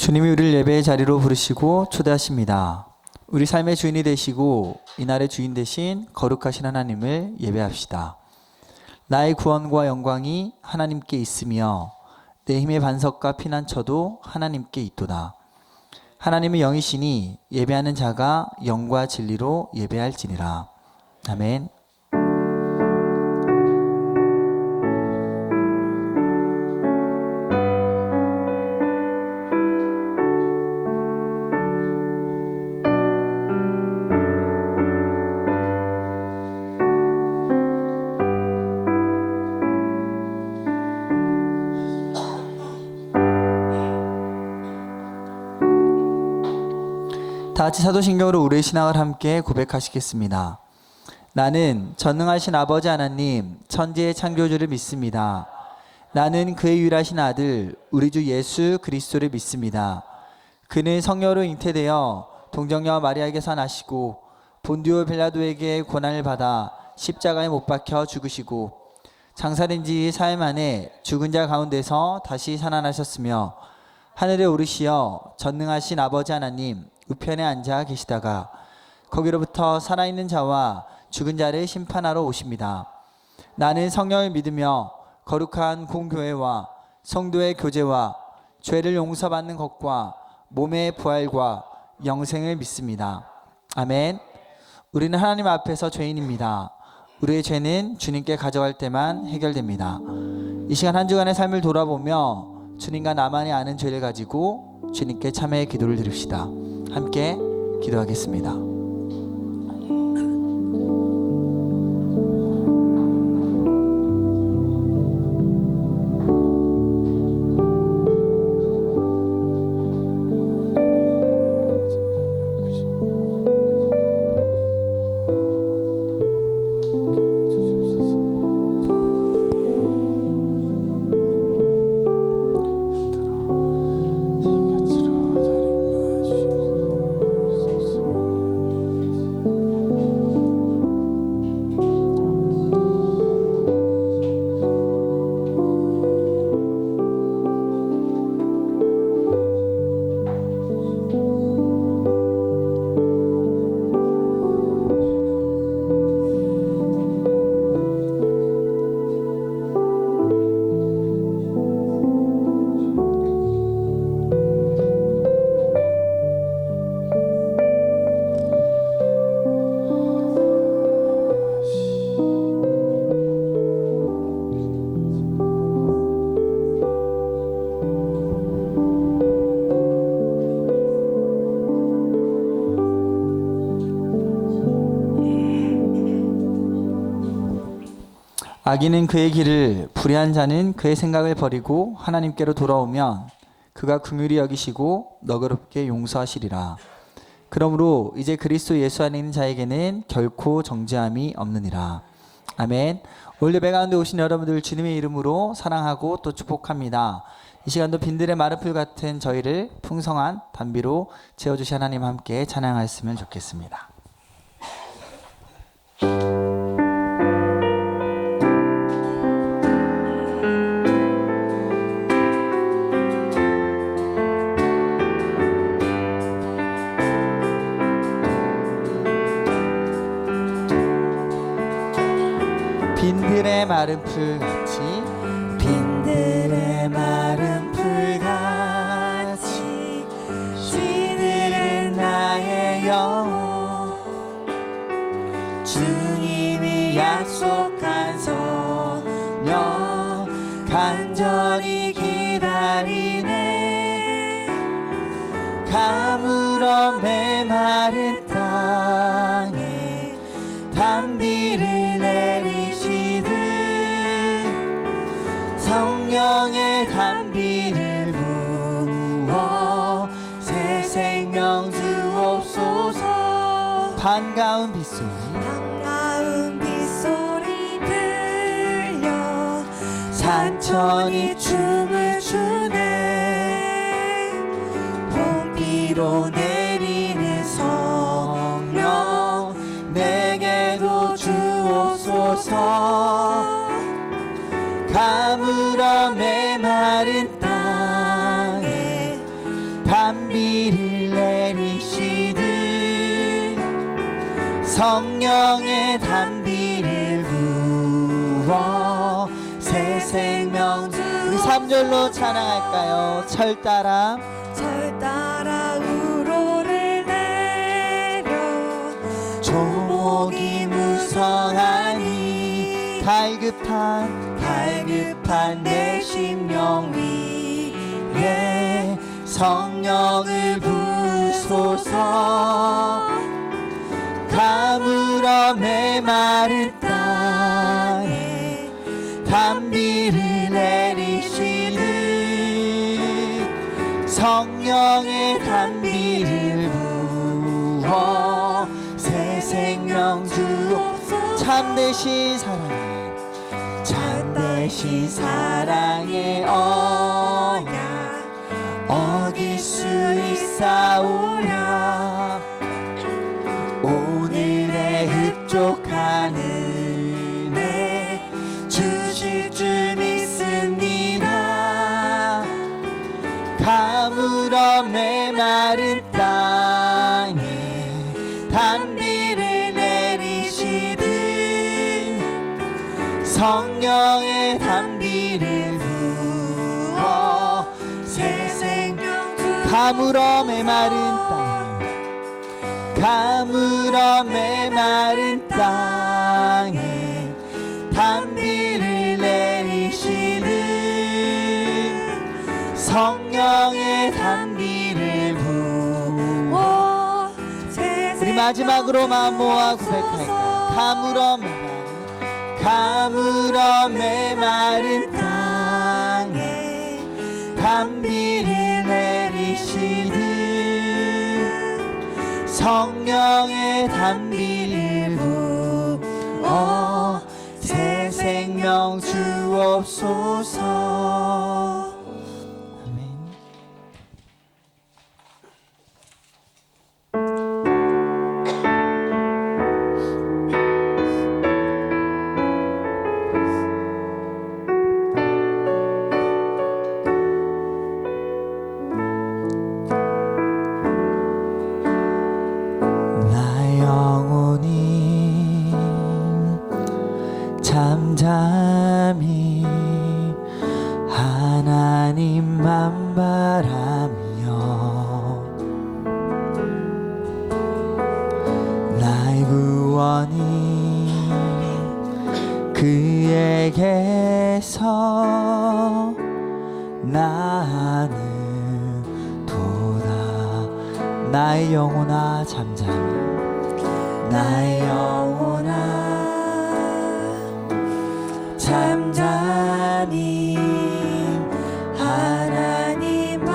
주님이 우리를 예배의 자리로 부르시고 초대하십니다. 우리 삶의 주인이 되시고 이날의 주인 되신 거룩하신 하나님을 예배합시다. 나의 구원과 영광이 하나님께 있으며 내 힘의 반석과 피난처도 하나님께 있도다. 하나님의 영이시니 예배하는 자가 영과 진리로 예배할지니라. 아멘. 다 같이 사도신경으로 우리의 신앙을 함께 고백하시겠습니다. 나는 전능하신 아버지 하나님 천지의 창조주를 믿습니다. 나는 그의 유일하신 아들 우리 주 예수 그리스도를 믿습니다. 그는 성령으로 잉태되어 동정녀 마리아에게서 나시고 본디오 빌라도에게 고난을 받아 십자가에 못 박혀 죽으시고 장사된 지 사흘 만에 죽은 자 가운데서 다시 살아나셨으며 하늘에 오르시어 전능하신 아버지 하나님 우편에 앉아 계시다가 거기로부터 살아있는 자와 죽은 자를 심판하러 오십니다. 나는 성령을 믿으며 거룩한 공교회와 성도의 교제와 죄를 용서받는 것과 몸의 부활과 영생을 믿습니다. 아멘. 우리는 하나님 앞에서 죄인입니다. 우리의 죄는 주님께 가져갈 때만 해결됩니다. 이 시간 한 주간의 삶을 돌아보며 주님과 나만이 아는 죄를 가지고 주님께 참회의 기도를 드립시다. 함께 기도하겠습니다. 악인은 그의 길을, 불의한 자는 그의 생각을 버리고 하나님께로 돌아오면 그가 긍휼히 여기시고 너그럽게 용서하시리라. 그러므로 이제 그리스도 예수 안에 있는 자에게는 결코 정죄함이 없느니라. 아멘. 오늘 예배 가운데 오신 여러분들 주님의 이름으로 사랑하고 또 축복합니다. 이 시간도 빈들의 마른 풀 같은 저희를 풍성한 단비로 채워주신 하나님 함께 찬양하였으면 좋겠습니다. 빈들의 마른 풀같이 빈들의 마른 풀같이 쉬는 나의 영혼 주님이 약속한 성령 간절히 기다리네 가물어 메마른 땅에 단비를 내리시듯 성령의 단비를 부어 새 생명 주옵소서. 반가운 빗소리 들려 산천이 춤을 추네 봄비로 내리는 성령 내게도 주옵소서. 가물어 메마른 땅에 성령의 단비를 부어 새 생명 주 우리 3절로 찬양할까요? 철 따라 우로를 내려 조목이 무성하니 달급한 내 심령 위에 성령을 부소서. 가물어 메마른 땅에 단비를 내리시듯 성령의 단비를 부어 새 생명 주옵소서. 참되신 사랑의 언약 어길 수 있사오랴. 오늘의 흡족한 은혜 주실 줄 믿습니다. 가물어 메마른 땅에 단비를 내리시듯 성령의 단비를 부어 새 생명 주 가물어 메마른 땅에 단비를 내리시듯 성령의 단비를 부어 우리 마지막으로 마음 모아 고백할까요? 가물어 메마른 땅에 단비를 내리시듯 성령의 단비를 부어 새 생명 주옵소서. 아멘. 잠잠히 하나님만 바라며 나의 구원이 그에게서 나는 도다. 나의 영혼아 잠잠히 나의 영혼아 잠잠히 하나님만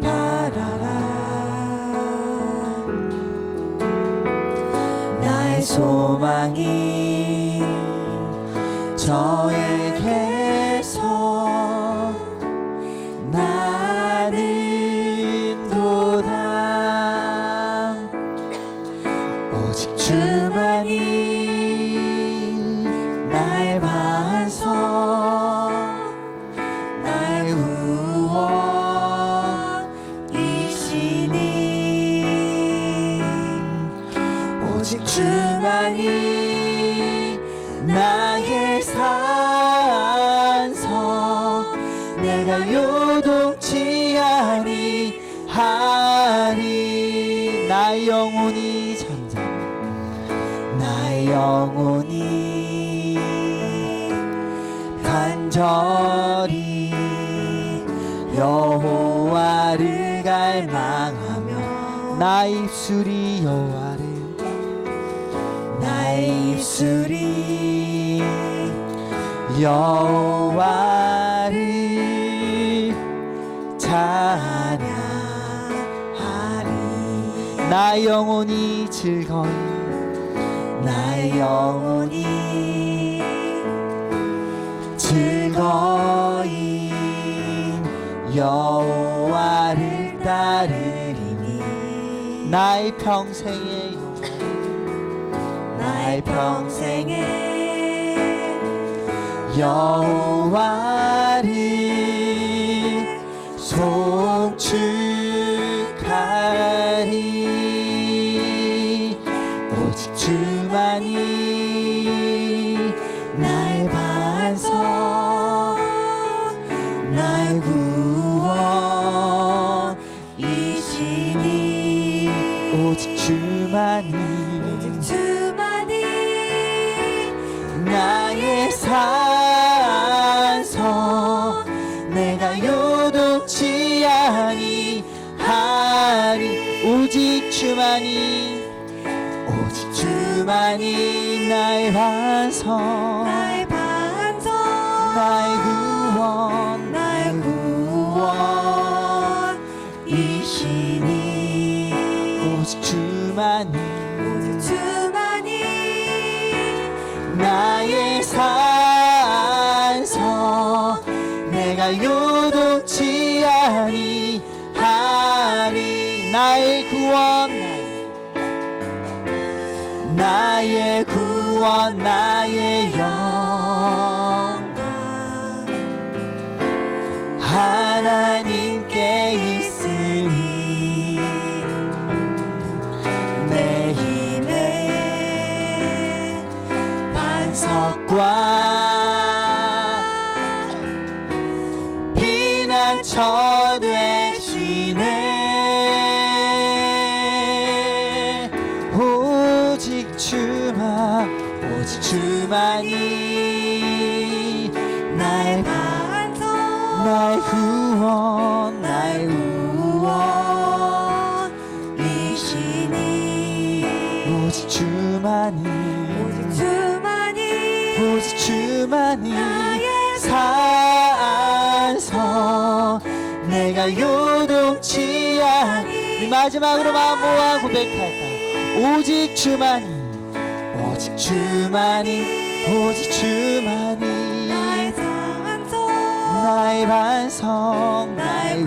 바라라. 나의 소망이 저에게서 나는 도다. 오직 주만이 나의 반석 나의 구원이시니 오직 주만이 나의 산석 내가 요동치 아니하리. 나의 영혼이 잠잠히 나의 영혼이 간절히 여호와를 갈망하며 나의 입술이 여호와를 찬양하리. 나의 영혼이 즐거이 나의 영혼이 즐거이 여호와를 따르리니 나의 평생의 나의 평생에 여호와를 송축하리. 오직 주 오직 주만이 오직 주만이 나의 반성 나의 반성 나의 구원 나의 구원이시니 오직 주만이 오직 주만이 나의 산성 내가 요동치 아니하리 나의 구원 나의 구원 나의 영광 하나님께 있으니 내 힘의 반석과 피난처 되시네 오직 주만이 나의 반성 나의 구원 나의 구원이시니 오직 주만이 오직 주만이 나의 산성 내가 요동치 아니 우리 마지막으로 마음 모아 고백할까요 오직 주만이 오직 주만이 나의 반성 나의 반성 나의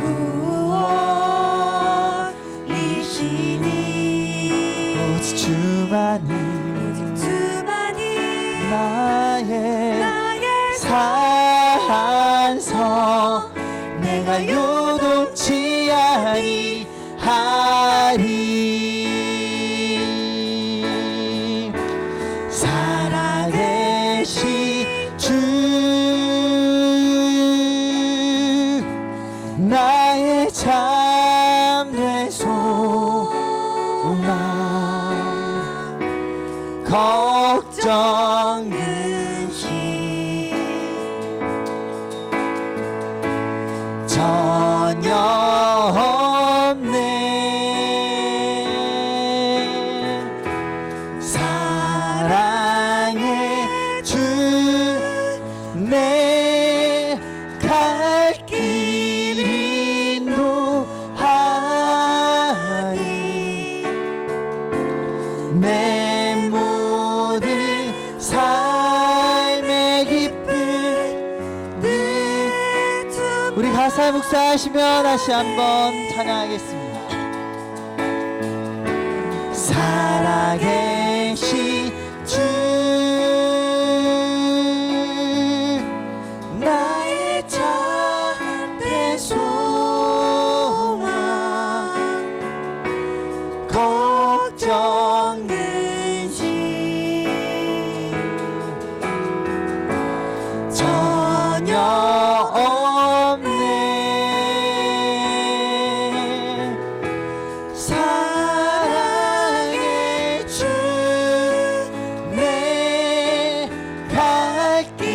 구원이시니 오직 주만이 나의 산성 내가 요동치 아니하리 살아계신 주 나의 참된 소망 걱정 근심 전혀 없네 사랑의 주 내 갈 길 인도하니 내 모든 삶의 기쁨 우리 가사 묵상하시며 다시 한번 찬양하겠습니다. 살아계신 주 나의 참된 소망 걱정 근심 전혀 없네 사랑의 주 내 갈 길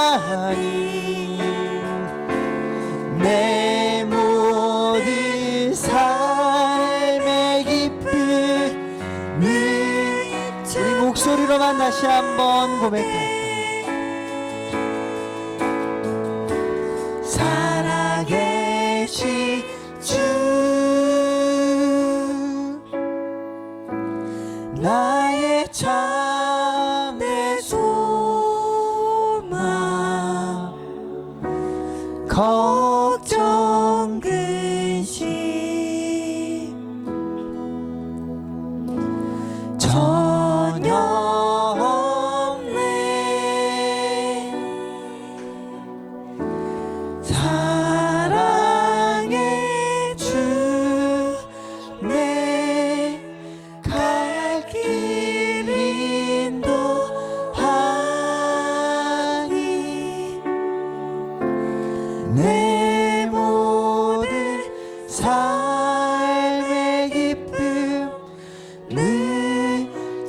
인도하니 내 모든 삶의 기쁨을 우리 목소리로만 다시 한번 고백할까요? 살아계신 주 나의 참된 소망 걱정 근심 전혀 없네 사랑의 주 내 갈 길 인도하니 내 모든 삶의 기쁨을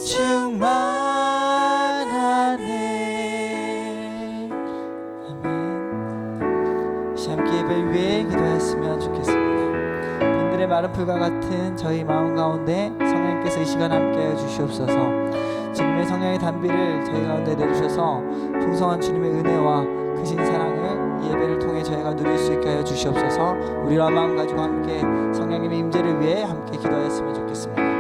충만하네 아멘 다시 함께 예배를 위해 기도했으면 좋겠습니다. 빈들의 마른 풀과 같은 저희 마음 가운데 성령께서 이 시간 함께하여 주시옵소서. 주님의 성령의 단비를 저희 가운데 내주셔서 풍성한 주님의 은혜와 크신 사랑을 이 예배를 통해 저희가 누릴 수 있게 하여 주시옵소서. 우리와 마음 가지고 함께 성령님의 임재를 위해 함께 기도하였으면 좋겠습니다.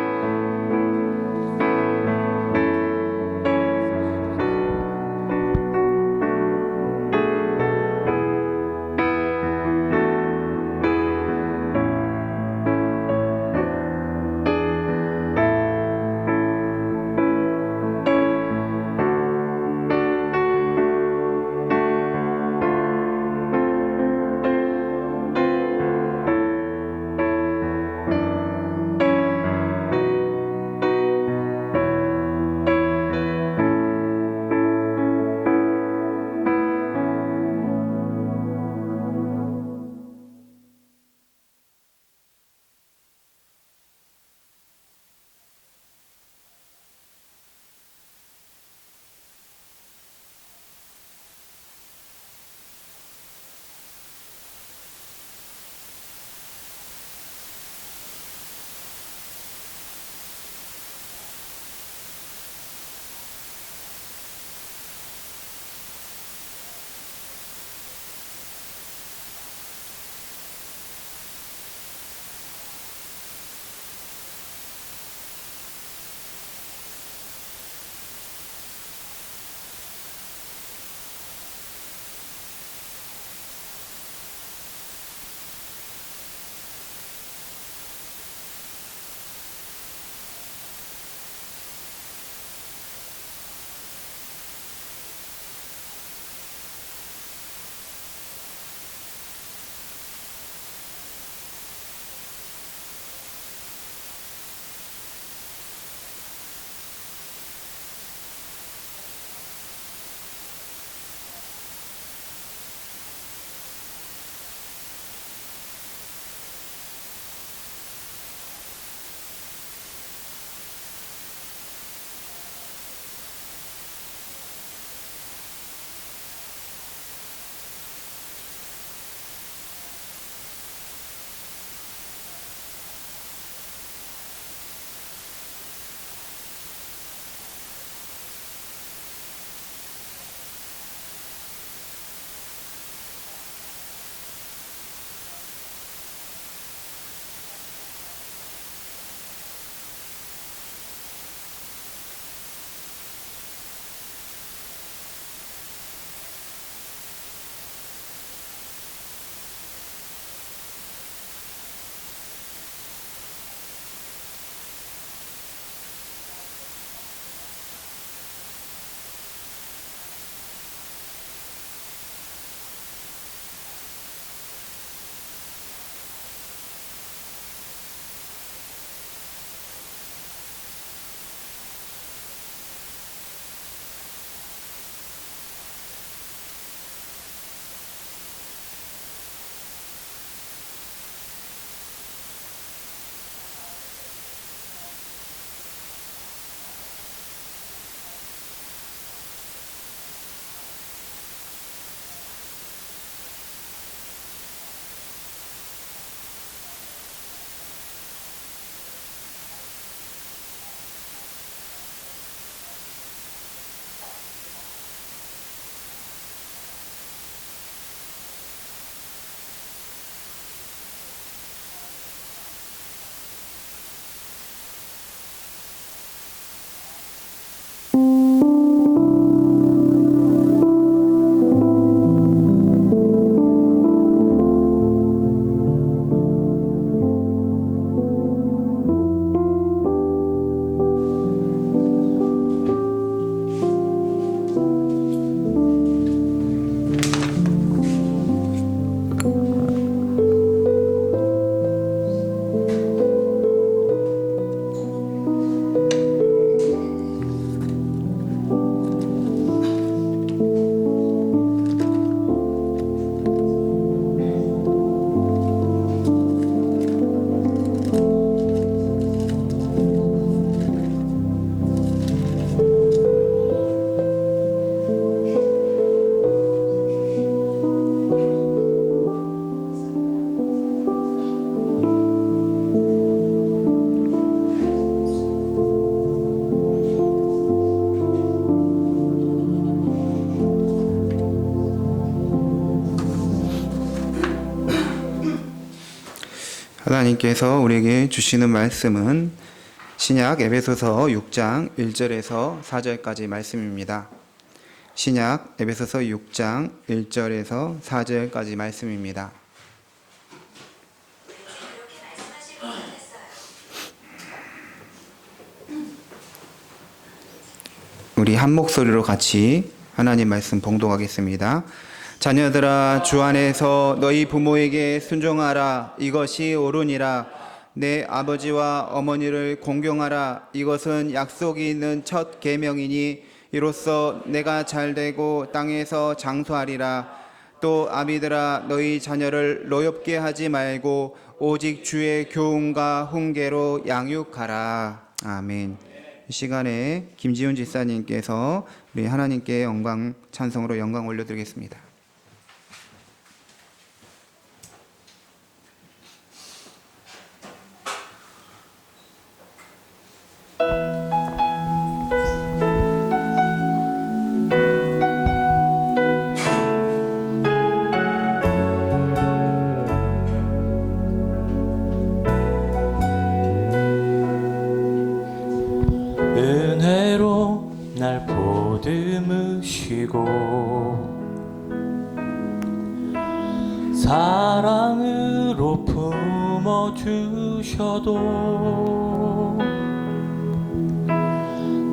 하나님께서 우리에게 주시는 말씀은 신약 에베소서 6장 1절에서 4절까지 말씀입니다. 신약 에베소서 6장 1절에서 4절까지 말씀입니다. 우리 한 목소리로 같이 하나님 말씀 봉독하겠습니다. 자녀들아, 주 안에서 너희 부모에게 순종하라. 이것이 옳으니라. 내 아버지와 어머니를 공경하라. 이것은 약속이 있는 첫 계명이니 이로써 내가 잘되고 땅에서 장수하리라. 또 아비들아, 너희 자녀를 노엽게 하지 말고 오직 주의 교훈과 훈계로 양육하라. 아멘. 이 시간에 김지훈 집사님께서 우리 하나님께 영광 찬송으로 영광 올려드리겠습니다. 은혜로 날 보듬으시고 사랑으로 품어주셔도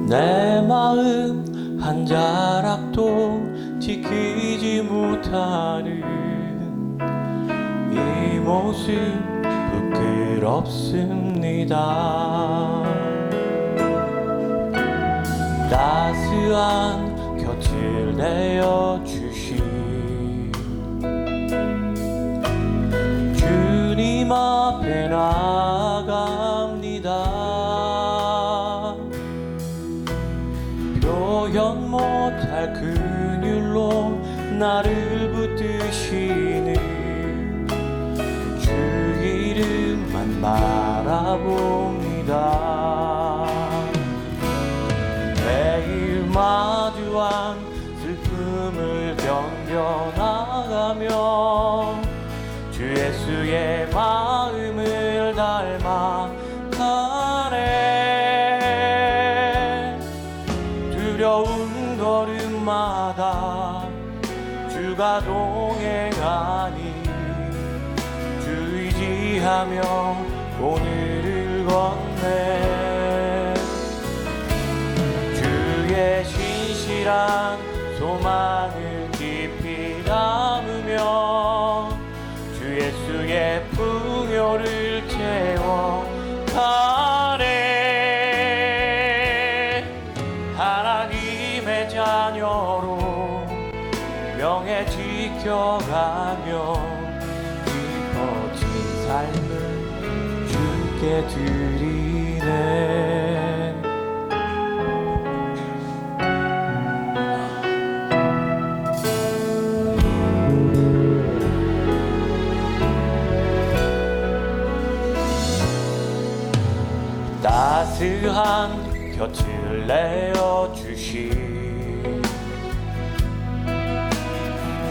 내 마음 한 자락도 지키지 못하는 이 모습 부끄럽습니다. 따스한 곁을 내어주신 주님 앞에 나아갑니다. 표현 못할 긍휼로 나를 붙드시는 주 이름만 바라봅니다. 매일 마주한 슬픔을 견뎌나가며 주 예수의 마음을 닮아 가네. 두려운 걸음마다 주가 동행하니 주 의지하며 오늘을 걷네. 주의 신실한 소망을 깊이 담으며 주 예수의 풍요를 채워 가네. 하나님의 자녀로 명예 지켜가며 깊어진 삶을 주께 드리네. 따스한 곁을 내어주신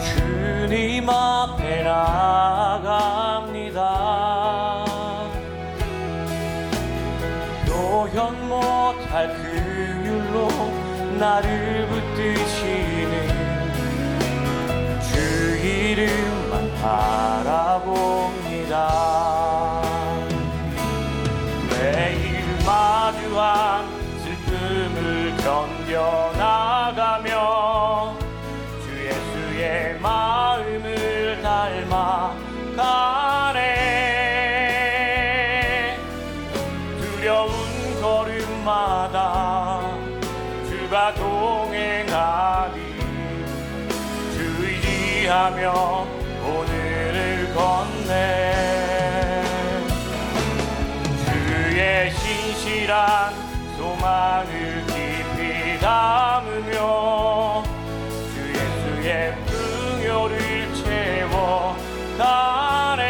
주님 앞에 나아갑니다. 표현 못할 긍휼로 나를 붙드시는 주 이름만 바라봅니다. 매일 마주한 슬픔을 견뎌나가며 주 예수의 마음을 닮아 가네. 두려운 걸음마다 주가 동행하니 주 의지하며 오늘을 걷네. 주의 신실한 소망을 깊이 담으며 주 예수의 풍요를 채워 가네.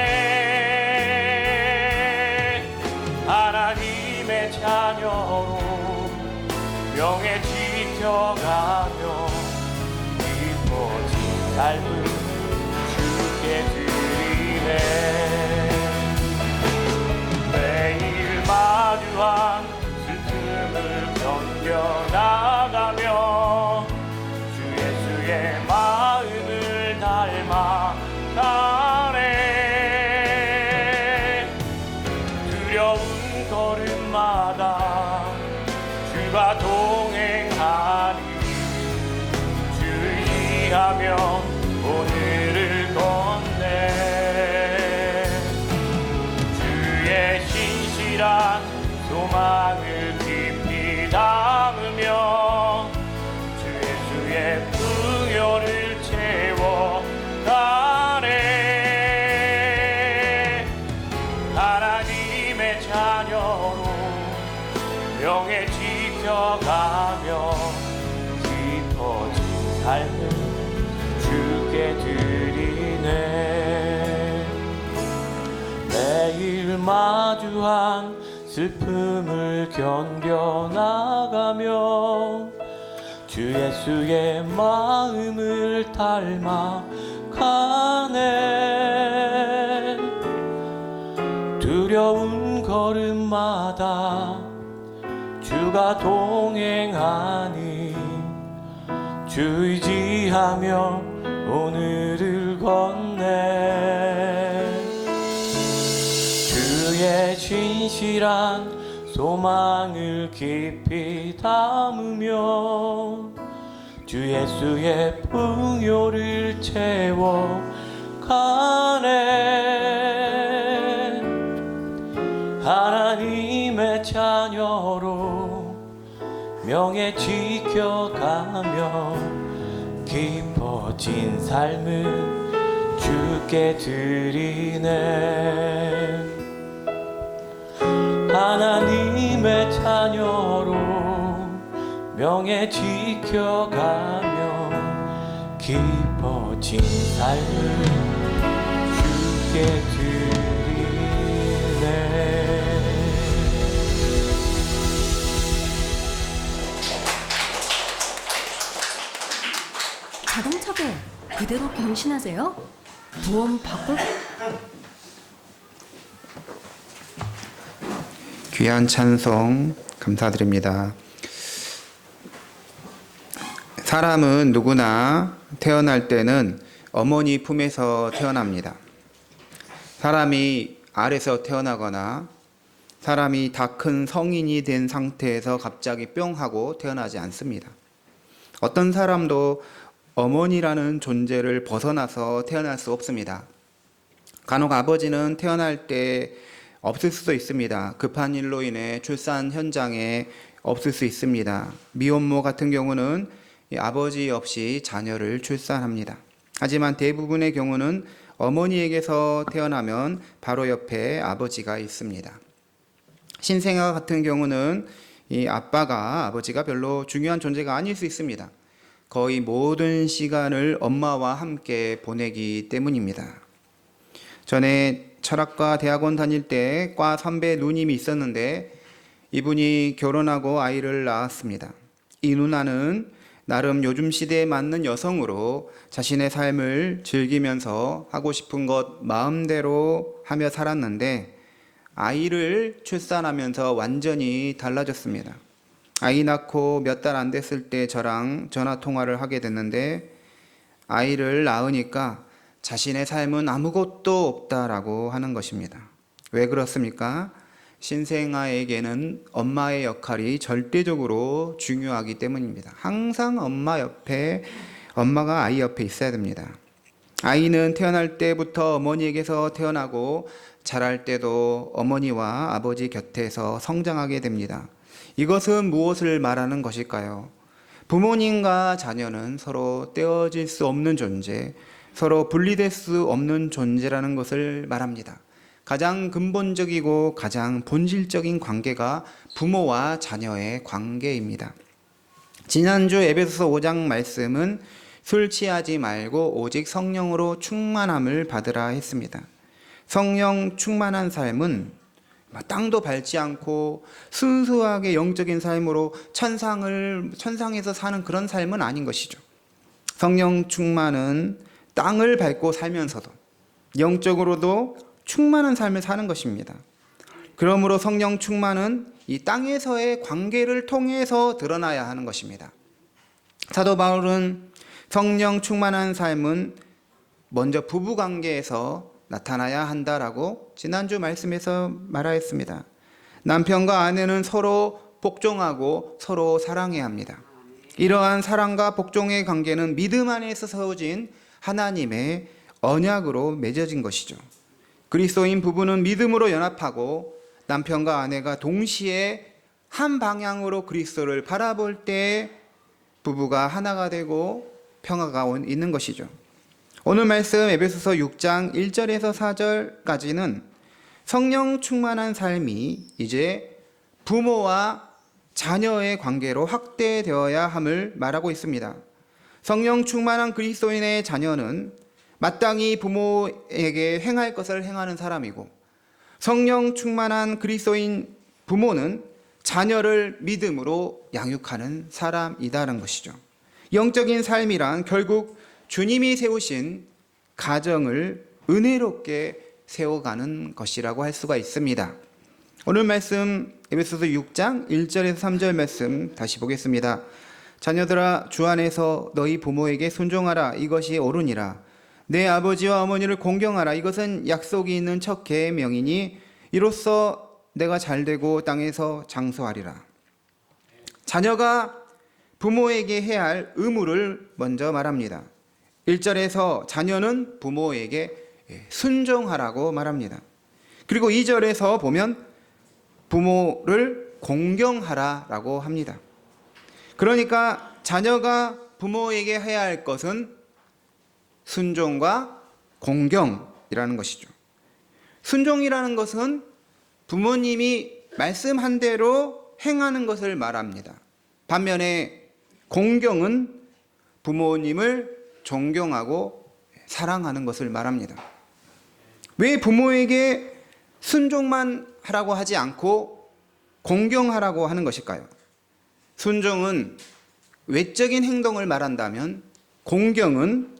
하나님의 자녀로 명예 지켜가며 깊어진 삶을 주께 드리네. 지켜가며 깊어진 삶을 주께 드리네. 매일 마주한 슬픔을 견뎌나가며 주 예수의 마음을 닮아가네. 두려운 걸음마다 주가 동행하니 주 의지하며 오늘을 걷네. 주의 진실한 소망을 깊이 담으며 주 예수의 풍요를 채워가네. 하나님의 자녀로 명예 지켜가며 깊어진 삶을 주께 드리네. 하나님의 자녀로 명예 지켜가며 깊어진 삶을 주께 드리네. 자동차게 그대로 경신하세요? 보험 바꿀? 귀한 찬송 감사드립니다. 사람은 누구나 태어날 때는 어머니 품에서 태어납니다. 사람이 알에서 태어나거나 사람이 다 큰 성인이 된 상태에서 갑자기 뿅 하고 태어나지 않습니다. 어떤 사람도 어머니라는 존재를 벗어나서 태어날 수 없습니다. 간혹 아버지는 태어날 때 없을 수도 있습니다. 급한 일로 인해 출산 현장에 없을 수 있습니다. 미혼모 같은 경우는 아버지 없이 자녀를 출산합니다. 하지만 대부분의 경우는 어머니에게서 태어나면 바로 옆에 아버지가 있습니다. 신생아 같은 경우는 이 아빠가 아버지가 별로 중요한 존재가 아닐 수 있습니다. 거의 모든 시간을 엄마와 함께 보내기 때문입니다. 전에 철학과 대학원 다닐 때 과 선배 누님이 있었는데 이분이 결혼하고 아이를 낳았습니다. 이 누나는 나름 요즘 시대에 맞는 여성으로 자신의 삶을 즐기면서 하고 싶은 것 마음대로 하며 살았는데 아이를 출산하면서 완전히 달라졌습니다. 아이 낳고 몇 달 안 됐을 때 저랑 전화 통화를 하게 됐는데 아이를 낳으니까 자신의 삶은 아무것도 없다라고 하는 것입니다. 왜 그렇습니까? 신생아에게는 엄마의 역할이 절대적으로 중요하기 때문입니다. 항상 엄마가 아이 옆에 있어야 됩니다. 아이는 태어날 때부터 어머니에게서 태어나고 자랄 때도 어머니와 아버지 곁에서 성장하게 됩니다. 이것은 무엇을 말하는 것일까요? 부모님과 자녀는 서로 떼어질 수 없는 존재, 서로 분리될 수 없는 존재라는 것을 말합니다. 가장 근본적이고 가장 본질적인 관계가 부모와 자녀의 관계입니다. 지난주 에베소서 5장 말씀은 술 취하지 말고 오직 성령으로 충만함을 받으라 했습니다. 성령 충만한 삶은 땅도 밟지 않고 순수하게 영적인 삶으로 천상에서 사는 그런 삶은 아닌 것이죠. 성령 충만은 땅을 밟고 살면서도 영적으로도 충만한 삶을 사는 것입니다. 그러므로 성령 충만은 이 땅에서의 관계를 통해서 드러나야 하는 것입니다. 사도 바울은 성령 충만한 삶은 먼저 부부 관계에서 나타나야 한다라고 지난주 말씀에서 말하였습니다. 남편과 아내는 서로 복종하고 서로 사랑해야 합니다. 이러한 사랑과 복종의 관계는 믿음 안에서 세워진 하나님의 언약으로 맺어진 것이죠. 그리스도인 부부는 믿음으로 연합하고 남편과 아내가 동시에 한 방향으로 그리스도를 바라볼 때 부부가 하나가 되고 평화가 있는 것이죠. 오늘 말씀 에베소서 6장 1절에서 4절까지는 성령 충만한 삶이 이제 부모와 자녀의 관계로 확대되어야 함을 말하고 있습니다. 성령 충만한 그리스도인의 자녀는 마땅히 부모에게 행할 것을 행하는 사람이고, 성령 충만한 그리스도인 부모는 자녀를 믿음으로 양육하는 사람이다라는 것이죠. 영적인 삶이란 결국 주님이 세우신 가정을 은혜롭게 세워가는 것이라고 할 수가 있습니다. 오늘 말씀 에베소서 6장 1절에서 3절 말씀 다시 보겠습니다. 자녀들아, 주 안에서 너희 부모에게 순종하라. 이것이 옳으니라. 내 아버지와 어머니를 공경하라. 이것은 약속이 있는 첫 계명이니 이로써 내가 잘되고 땅에서 장수하리라. 자녀가 부모에게 해야 할 의무를 먼저 말합니다. 1절에서 자녀는 부모에게 순종하라고 말합니다. 그리고 2절에서 보면 부모를 공경하라라고 합니다. 그러니까 자녀가 부모에게 해야 할 것은 순종과 공경이라는 것이죠. 순종이라는 것은 부모님이 말씀한 대로 행하는 것을 말합니다. 반면에 공경은 부모님을 존경하고 사랑하는 것을 말합니다. 왜 부모에게 순종만 하라고 하지 않고 공경하라고 하는 것일까요? 순종은 외적인 행동을 말한다면 공경은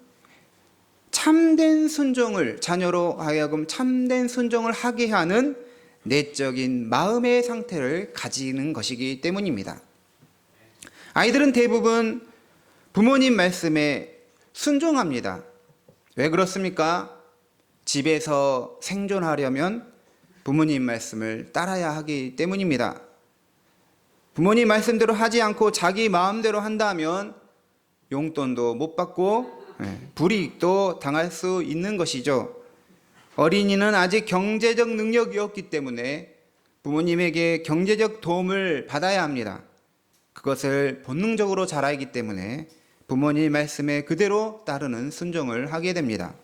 참된 순종을, 자녀로 하여금 참된 순종을 하게 하는 내적인 마음의 상태를 가지는 것이기 때문입니다. 아이들은 대부분 부모님 말씀에 순종합니다. 왜 그렇습니까? 집에서 생존하려면 부모님 말씀을 따라야 하기 때문입니다. 부모님 말씀대로 하지 않고 자기 마음대로 한다면 용돈도 못 받고 불이익도 당할 수 있는 것이죠. 어린이는 아직 경제적 능력이 없기 때문에 부모님에게 경제적 도움을 받아야 합니다. 그것을 본능적으로 잘 알기 때문에 부모님 말씀에 그대로 따르는 순종을 하게 됩니다.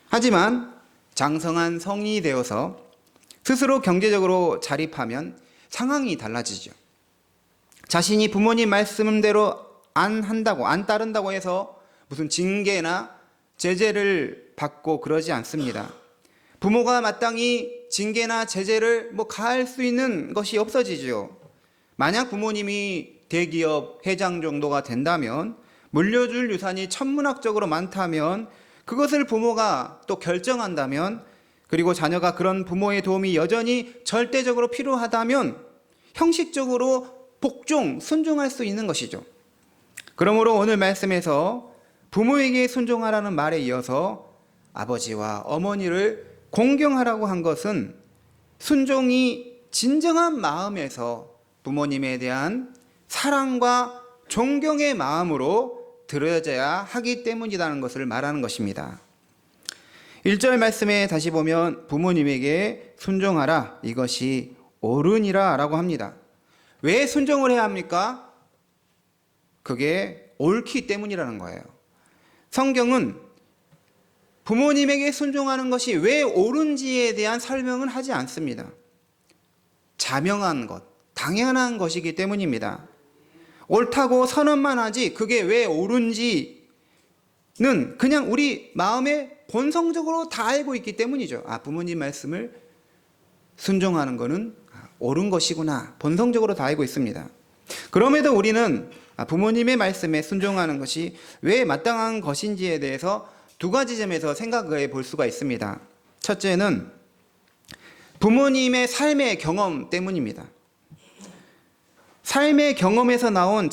하지만 장성한 성인이 되어서 스스로 경제적으로 자립하면 상황이 달라지죠. 자신이 부모님 말씀대로 안 한다고, 안 따른다고 해서 무슨 징계나 제재를 받고 그러지 않습니다. 부모가 마땅히 징계나 제재를 가할 수 있는 것이 없어지죠. 만약 부모님이 대기업 회장 정도가 된다면, 물려줄 유산이 천문학적으로 많다면, 그것을 부모가 또 결정한다면, 그리고 자녀가 그런 부모의 도움이 여전히 절대적으로 필요하다면 형식적으로 복종, 순종할 수 있는 것이죠. 그러므로 오늘 말씀에서 부모에게 순종하라는 말에 이어서 아버지와 어머니를 공경하라고 한 것은 순종이 진정한 마음에서 부모님에 대한 사랑과 존경의 마음으로 들어져야 하기 때문이라는 것을 말하는 것입니다. 1절 말씀에 다시 보면 부모님에게 순종하라, 이것이 옳으니라 라고 합니다. 왜 순종을 해야 합니까? 그게 옳기 때문이라는 거예요. 성경은 부모님에게 순종하는 것이 왜 옳은지에 대한 설명은 하지 않습니다. 자명한 것, 당연한 것이기 때문입니다. 옳다고 선언만 하지 그게 왜 옳은지는 그냥 우리 마음에 본성적으로 다 알고 있기 때문이죠. 부모님 말씀을 순종하는 것은 옳은 것이구나, 본성적으로 다 알고 있습니다. 그럼에도 우리는 부모님의 말씀에 순종하는 것이 왜 마땅한 것인지에 대해서 두 가지 점에서 생각해 볼 수가 있습니다. 첫째는 부모님의 삶의 경험 때문입니다. 삶의 경험에서 나온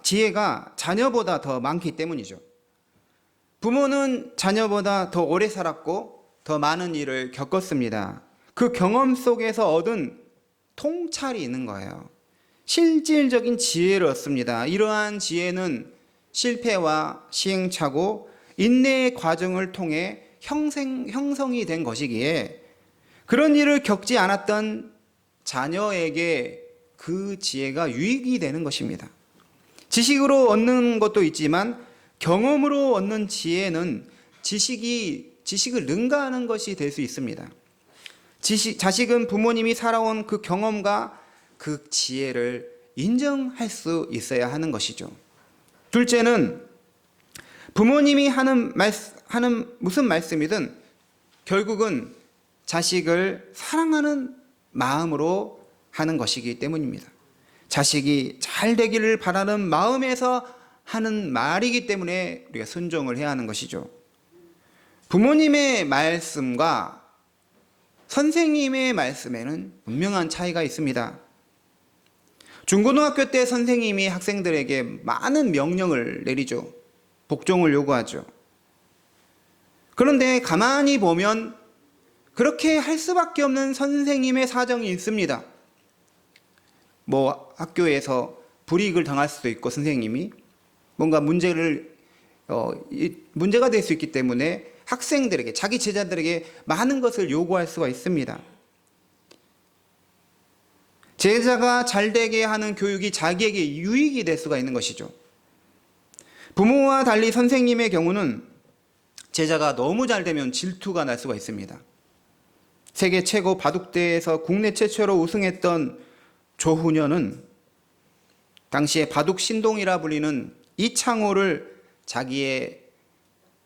지혜가 자녀보다 더 많기 때문이죠. 부모는 자녀보다 더 오래 살았고 더 많은 일을 겪었습니다. 그 경험 속에서 얻은 통찰이 있는 거예요. 실질적인 지혜를 얻습니다. 이러한 지혜는 실패와 시행착오, 인내의 과정을 통해 형성이 된 것이기에 그런 일을 겪지 않았던 자녀에게 그 지혜가 유익이 되는 것입니다. 지식으로 얻는 것도 있지만 경험으로 얻는 지혜는 지식을 능가하는 것이 될 수 있습니다. 자식은 부모님이 살아온 그 경험과 그 지혜를 인정할 수 있어야 하는 것이죠. 둘째는 부모님이 하는 무슨 말씀이든 결국은 자식을 사랑하는 마음으로 하는 것이기 때문입니다. 자식이 잘 되기를 바라는 마음에서 하는 말이기 때문에 우리가 순종을 해야 하는 것이죠. 부모님의 말씀과 선생님의 말씀에는 분명한 차이가 있습니다. 중고등학교 때 선생님이 학생들에게 많은 명령을 내리죠. 복종을 요구하죠. 그런데 가만히 보면 그렇게 할 수밖에 없는 선생님의 사정이 있습니다. 뭐 학교에서 불이익을 당할 수도 있고 선생님이 뭔가 문제가 될 수 있기 때문에 학생들에게, 자기 제자들에게 많은 것을 요구할 수가 있습니다. 제자가 잘되게 하는 교육이 자기에게 유익이 될 수가 있는 것이죠. 부모와 달리 선생님의 경우는 제자가 너무 잘되면 질투가 날 수가 있습니다. 세계 최고 바둑대회에서 국내 최초로 우승했던 조훈현은 당시에 바둑 신동이라 불리는 이창호를 자기의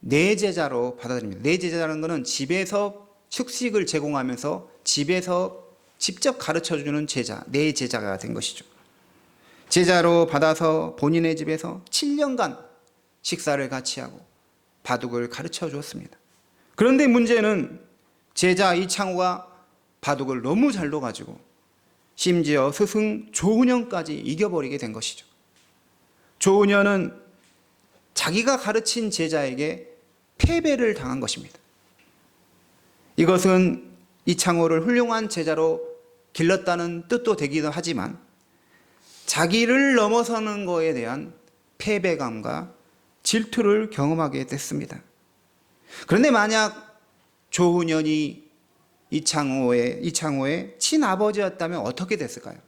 내제자로 받아들입니다. 내제자라는 것은 집에서 숙식을 제공하면서 집에서 직접 가르쳐주는 제자, 내제자가 된 것이죠. 제자로 받아서 본인의 집에서 7년간 식사를 같이 하고 바둑을 가르쳐 주었습니다. 그런데 문제는 제자 이창호가 바둑을 너무 잘 둬가지고 심지어 스승 조훈현까지 이겨버리게 된 것이죠. 조훈현은 자기가 가르친 제자에게 패배를 당한 것입니다. 이것은 이창호를 훌륭한 제자로 길렀다는 뜻도 되기도 하지만 자기를 넘어서는 것에 대한 패배감과 질투를 경험하게 됐습니다. 그런데 만약 조훈현이 이창호의 친아버지였다면 어떻게 됐을까요?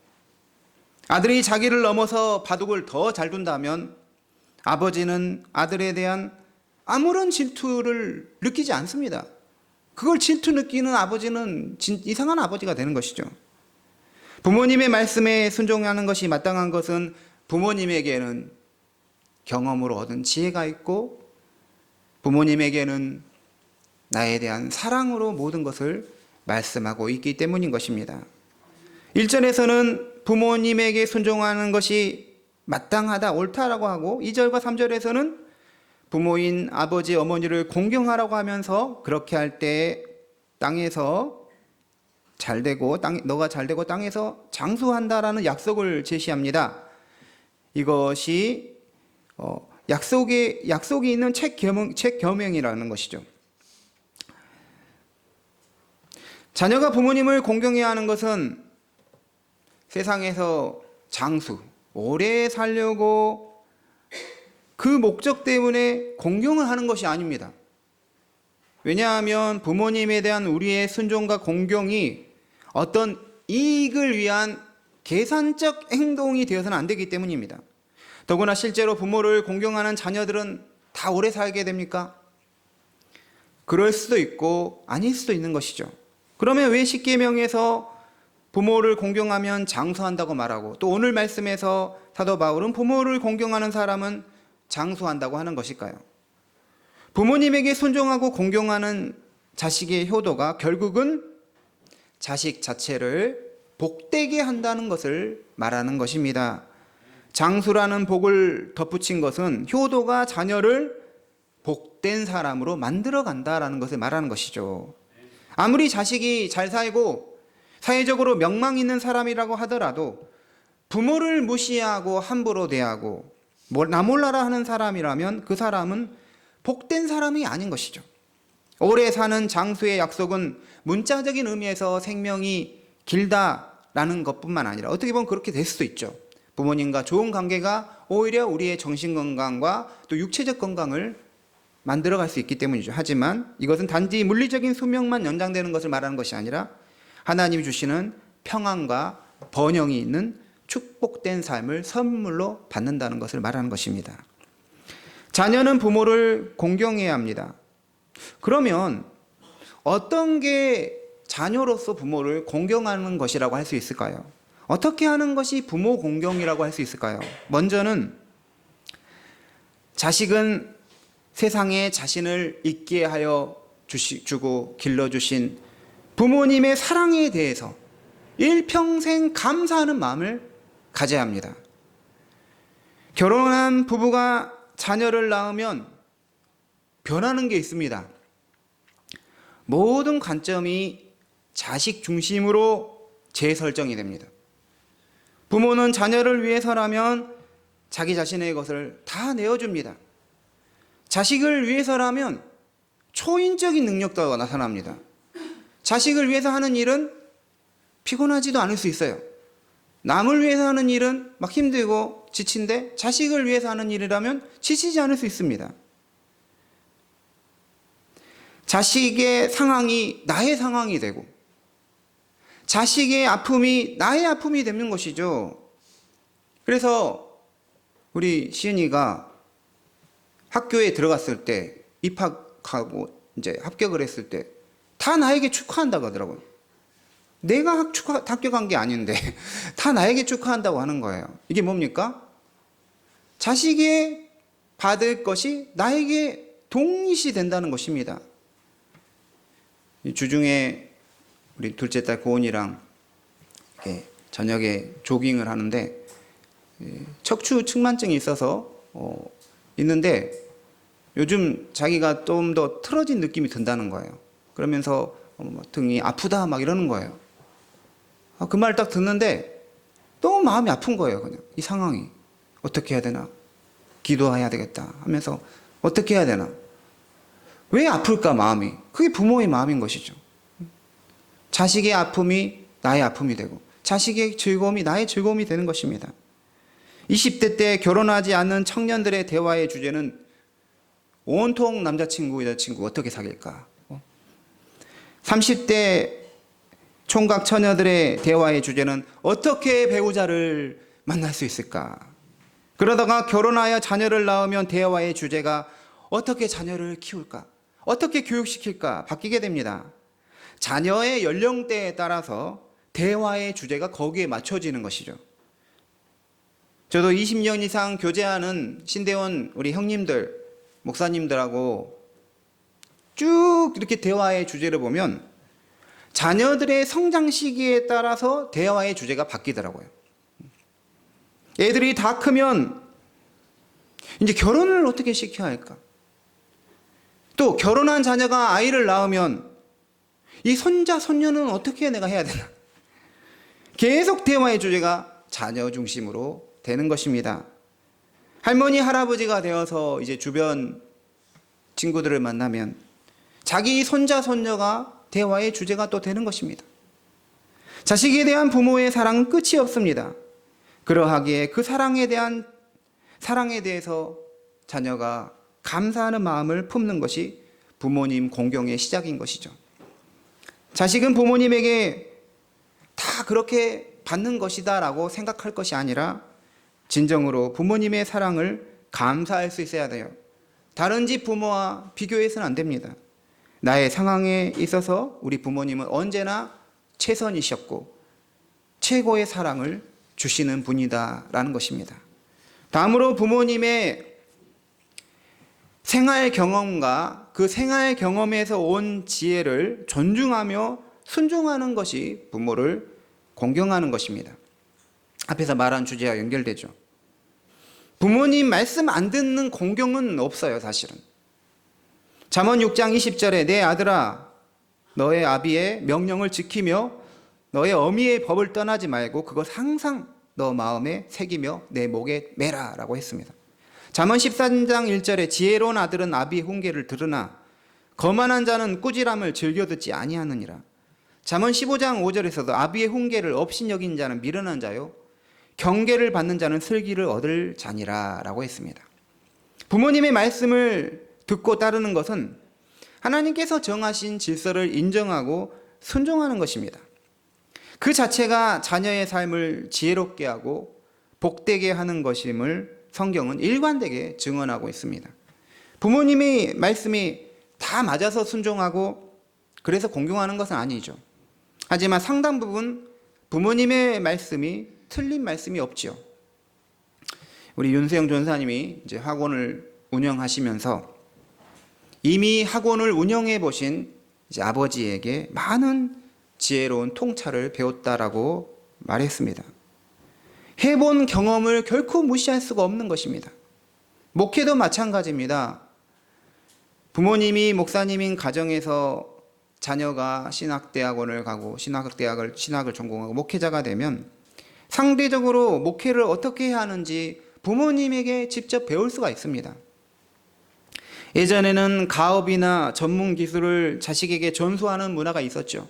아들이 자기를 넘어서 바둑을 더 잘 둔다면 아버지는 아들에 대한 아무런 질투를 느끼지 않습니다. 그걸 질투 느끼는 아버지는 이상한 아버지가 되는 것이죠. 부모님의 말씀에 순종하는 것이 마땅한 것은 부모님에게는 경험으로 얻은 지혜가 있고 부모님에게는 나에 대한 사랑으로 모든 것을 말씀하고 있기 때문인 것입니다. 1절에서는 부모님에게 순종하는 것이 마땅하다, 옳다라고 하고 2절과 3절에서는 부모인 아버지, 어머니를 공경하라고 하면서 그렇게 할 때 땅에서 잘되고 너가 잘되고 땅에서 장수한다라는 약속을 제시합니다. 이것이 약속이 있는 책 계명이라는 것이죠. 자녀가 부모님을 공경해야 하는 것은 세상에서 장수, 오래 살려고 그 목적 때문에 공경을 하는 것이 아닙니다. 왜냐하면 부모님에 대한 우리의 순종과 공경이 어떤 이익을 위한 계산적 행동이 되어서는 안 되기 때문입니다. 더구나 실제로 부모를 공경하는 자녀들은 다 오래 살게 됩니까? 그럴 수도 있고 아닐 수도 있는 것이죠. 그러면 왜 십계명에서 부모를 공경하면 장수한다고 말하고 또 오늘 말씀에서 사도 바울은 부모를 공경하는 사람은 장수한다고 하는 것일까요? 부모님에게 순종하고 공경하는 자식의 효도가 결국은 자식 자체를 복되게 한다는 것을 말하는 것입니다. 장수라는 복을 덧붙인 것은 효도가 자녀를 복된 사람으로 만들어 간다라는 것을 말하는 것이죠. 아무리 자식이 잘 살고 사회적으로 명망 있는 사람이라고 하더라도 부모를 무시하고 함부로 대하고 나 몰라라 하는 사람이라면 그 사람은 복된 사람이 아닌 것이죠. 오래 사는 장수의 약속은 문자적인 의미에서 생명이 길다라는 것뿐만 아니라 어떻게 보면 그렇게 될 수도 있죠. 부모님과 좋은 관계가 오히려 우리의 정신 건강과 또 육체적 건강을 만들어갈 수 있기 때문이죠. 하지만 이것은 단지 물리적인 수명만 연장되는 것을 말하는 것이 아니라 하나님이 주시는 평안과 번영이 있는 축복된 삶을 선물로 받는다는 것을 말하는 것입니다. 자녀는 부모를 공경해야 합니다. 그러면 어떤 게 자녀로서 부모를 공경하는 것이라고 할 수 있을까요? 어떻게 하는 것이 부모 공경이라고 할 수 있을까요? 먼저는 자식은 세상에 자신을 있게 하여 주고 길러주신 부모님의 사랑에 대해서 일평생 감사하는 마음을 가져야 합니다. 결혼한 부부가 자녀를 낳으면 변하는 게 있습니다. 모든 관점이 자식 중심으로 재설정이 됩니다. 부모는 자녀를 위해서라면 자기 자신의 것을 다 내어줍니다. 자식을 위해서라면 초인적인 능력도 나타납니다. 자식을 위해서 하는 일은 피곤하지도 않을 수 있어요. 남을 위해서 하는 일은 막 힘들고 지친데 자식을 위해서 하는 일이라면 지치지 않을 수 있습니다. 자식의 상황이 나의 상황이 되고 자식의 아픔이 나의 아픔이 되는 것이죠. 그래서 우리 시은이가 학교에 들어갔을 때 입학하고 이제 합격을 했을 때 다 나에게 축하한다고 하더라고요. 내가 학교 간 게 아닌데 다 나에게 축하한다고 하는 거예요. 이게 뭡니까? 자식이 받을 것이 나에게 동일시 된다는 것입니다. 주중에 우리 둘째 딸 고은이랑 저녁에 조깅을 하는데 척추 측만증이 있어서 있는데 요즘 자기가 좀 더 틀어진 느낌이 든다는 거예요. 그러면서 등이 아프다 막 이러는 거예요. 그 말 딱 듣는데 너무 마음이 아픈 거예요. 그냥 이 상황이 어떻게 해야 되나, 기도해야 되겠다 하면서 어떻게 해야 되나, 왜 아플까 마음이. 그게 부모의 마음인 것이죠. 자식의 아픔이 나의 아픔이 되고 자식의 즐거움이 나의 즐거움이 되는 것입니다. 20대 때 결혼하지 않는 청년들의 대화의 주제는 온통 남자친구 여자친구 어떻게 사귈까. 30대 총각 처녀들의 대화의 주제는 어떻게 배우자를 만날 수 있을까. 그러다가 결혼하여 자녀를 낳으면 대화의 주제가 어떻게 자녀를 키울까, 어떻게 교육시킬까 바뀌게 됩니다. 자녀의 연령대에 따라서 대화의 주제가 거기에 맞춰지는 것이죠. 저도 20년 이상 교제하는 신대원 우리 형님들, 목사님들하고 쭉 이렇게 대화의 주제를 보면 자녀들의 성장 시기에 따라서 대화의 주제가 바뀌더라고요. 애들이 다 크면 이제 결혼을 어떻게 시켜야 할까? 또 결혼한 자녀가 아이를 낳으면 이 손자, 손녀는 어떻게 내가 해야 되나? 계속 대화의 주제가 자녀 중심으로 되는 것입니다. 할머니, 할아버지가 되어서 이제 주변 친구들을 만나면 자기 손자, 손녀가 대화의 주제가 또 되는 것입니다. 자식에 대한 부모의 사랑은 끝이 없습니다. 그러하기에 그 사랑에 대해서 자녀가 감사하는 마음을 품는 것이 부모님 공경의 시작인 것이죠. 자식은 부모님에게 다 그렇게 받는 것이다 라고 생각할 것이 아니라 진정으로 부모님의 사랑을 감사할 수 있어야 돼요. 다른 집 부모와 비교해서는 안 됩니다. 나의 상황에 있어서 우리 부모님은 언제나 최선이셨고 최고의 사랑을 주시는 분이다라는 것입니다. 다음으로 부모님의 생활 경험과 그 생활 경험에서 온 지혜를 존중하며 순종하는 것이 부모를 공경하는 것입니다. 앞에서 말한 주제와 연결되죠. 부모님 말씀 안 듣는 공경은 없어요, 사실은. 잠언 6장 20절에 내 아들아 너의 아비의 명령을 지키며 너의 어미의 법을 떠나지 말고 그것 항상 너 마음에 새기며 내 목에 매라 라고 했습니다. 잠언 13장 1절에 지혜로운 아들은 아비의 훈계를 들으나 거만한 자는 꾸지람을 즐겨 듣지 아니하느니라. 잠언 15장 5절에서도 아비의 훈계를 업신여긴 자는 미련한 자요 경계를 받는 자는 슬기를 얻을 자니라 라고 했습니다. 부모님의 말씀을 듣고 따르는 것은 하나님께서 정하신 질서를 인정하고 순종하는 것입니다. 그 자체가 자녀의 삶을 지혜롭게 하고 복되게 하는 것임을 성경은 일관되게 증언하고 있습니다. 부모님의 말씀이 다 맞아서 순종하고 그래서 공경하는 것은 아니죠. 하지만 상당 부분 부모님의 말씀이 틀린 말씀이 없죠. 우리 윤세영 전사님이 이제 학원을 운영하시면서 이미 학원을 운영해 보신 이제 아버지에게 많은 지혜로운 통찰을 배웠다라고 말했습니다. 해본 경험을 결코 무시할 수가 없는 것입니다. 목회도 마찬가지입니다. 부모님이 목사님인 가정에서 자녀가 신학대학원을 가고 신학을 전공하고 목회자가 되면 상대적으로 목회를 어떻게 해야 하는지 부모님에게 직접 배울 수가 있습니다. 예전에는 가업이나 전문 기술을 자식에게 전수하는 문화가 있었죠.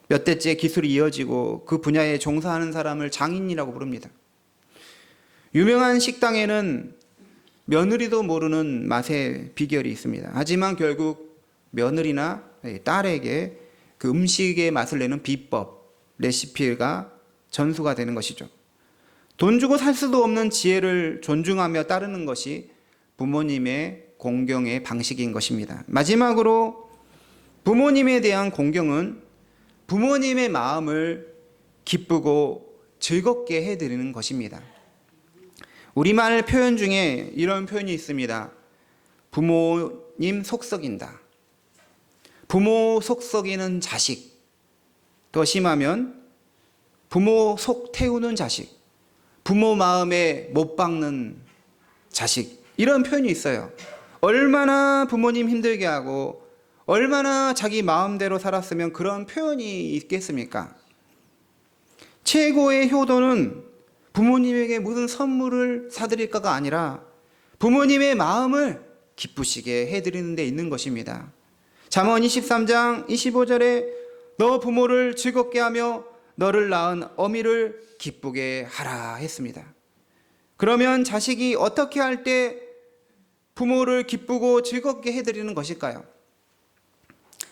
몇 대째 기술이 이어지고 그 분야에 종사하는 사람을 장인이라고 부릅니다. 유명한 식당에는 며느리도 모르는 맛의 비결이 있습니다. 하지만 결국 며느리나 딸에게 그 음식의 맛을 내는 비법, 레시피가 전수가 되는 것이죠. 돈 주고 살 수도 없는 지혜를 존중하며 따르는 것이 부모님의 공경의 방식인 것입니다. 마지막으로 부모님에 대한 공경은 부모님의 마음을 기쁘고 즐겁게 해드리는 것입니다. 우리말 표현 중에 이런 표현이 있습니다. 부모님 속썩인다. 부모 속썩이는 자식. 더 심하면 부모 속 태우는 자식. 부모 마음에 못 박는 자식. 이런 표현이 있어요. 얼마나 부모님 힘들게 하고 얼마나 자기 마음대로 살았으면 그런 표현이 있겠습니까? 최고의 효도는 부모님에게 무슨 선물을 사드릴까가 아니라 부모님의 마음을 기쁘시게 해드리는 데 있는 것입니다. 잠언 23장 25절에 너 부모를 즐겁게 하며 너를 낳은 어미를 기쁘게 하라 했습니다. 그러면 자식이 어떻게 할 때 부모를 기쁘고 즐겁게 해드리는 것일까요?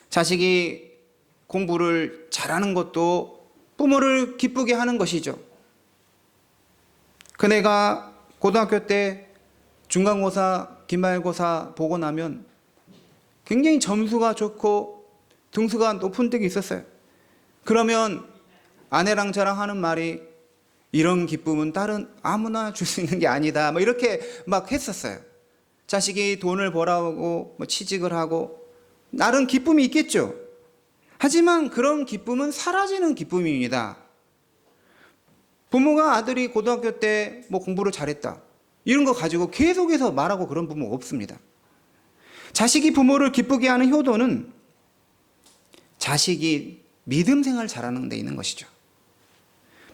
자식이 공부를 잘하는 것도 부모를 기쁘게 하는 것이죠. 그네가 고등학교 때 중간고사, 기말고사 보고 나면 굉장히 점수가 좋고 등수가 높은 때가 있었어요. 그러면 아내랑 저랑 하는 말이 이런 기쁨은 다른 아무나 줄 수 있는 게 아니다. 뭐 이렇게 막 했었어요. 자식이 돈을 벌어오고 뭐 취직을 하고 나름 기쁨이 있겠죠. 하지만 그런 기쁨은 사라지는 기쁨입니다. 부모가 아들이 고등학교 때 뭐 공부를 잘했다 이런 거 가지고 계속해서 말하고 그런 부모 없습니다. 자식이 부모를 기쁘게 하는 효도는 자식이 믿음 생활 잘하는 데 있는 것이죠.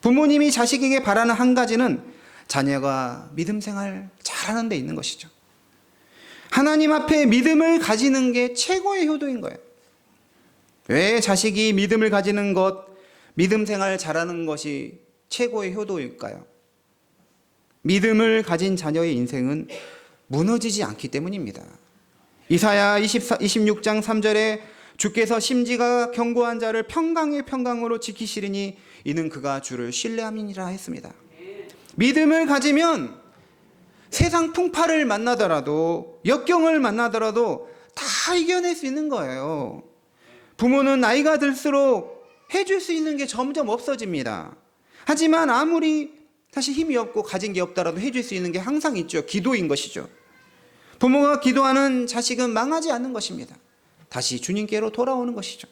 부모님이 자식에게 바라는 한 가지는 자녀가 믿음 생활 잘하는 데 있는 것이죠. 하나님 앞에 믿음을 가지는 게 최고의 효도인 거예요. 왜 자식이 믿음을 가지는 것, 믿음 생활 잘하는 것이 최고의 효도일까요? 믿음을 가진 자녀의 인생은 무너지지 않기 때문입니다. 이사야 26장 3절에 주께서 심지가 견고한 자를 평강의 평강으로 지키시리니 이는 그가 주를 신뢰함이니라 했습니다. 믿음을 가지면 세상 풍파를 만나더라도 역경을 만나더라도 다 이겨낼 수 있는 거예요. 부모는 나이가 들수록 해줄 수 있는 게 점점 없어집니다. 하지만 아무리 사실 힘이 없고 가진 게 없더라도 해줄 수 있는 게 항상 있죠. 기도인 것이죠. 부모가 기도하는 자식은 망하지 않는 것입니다. 다시 주님께로 돌아오는 것이죠.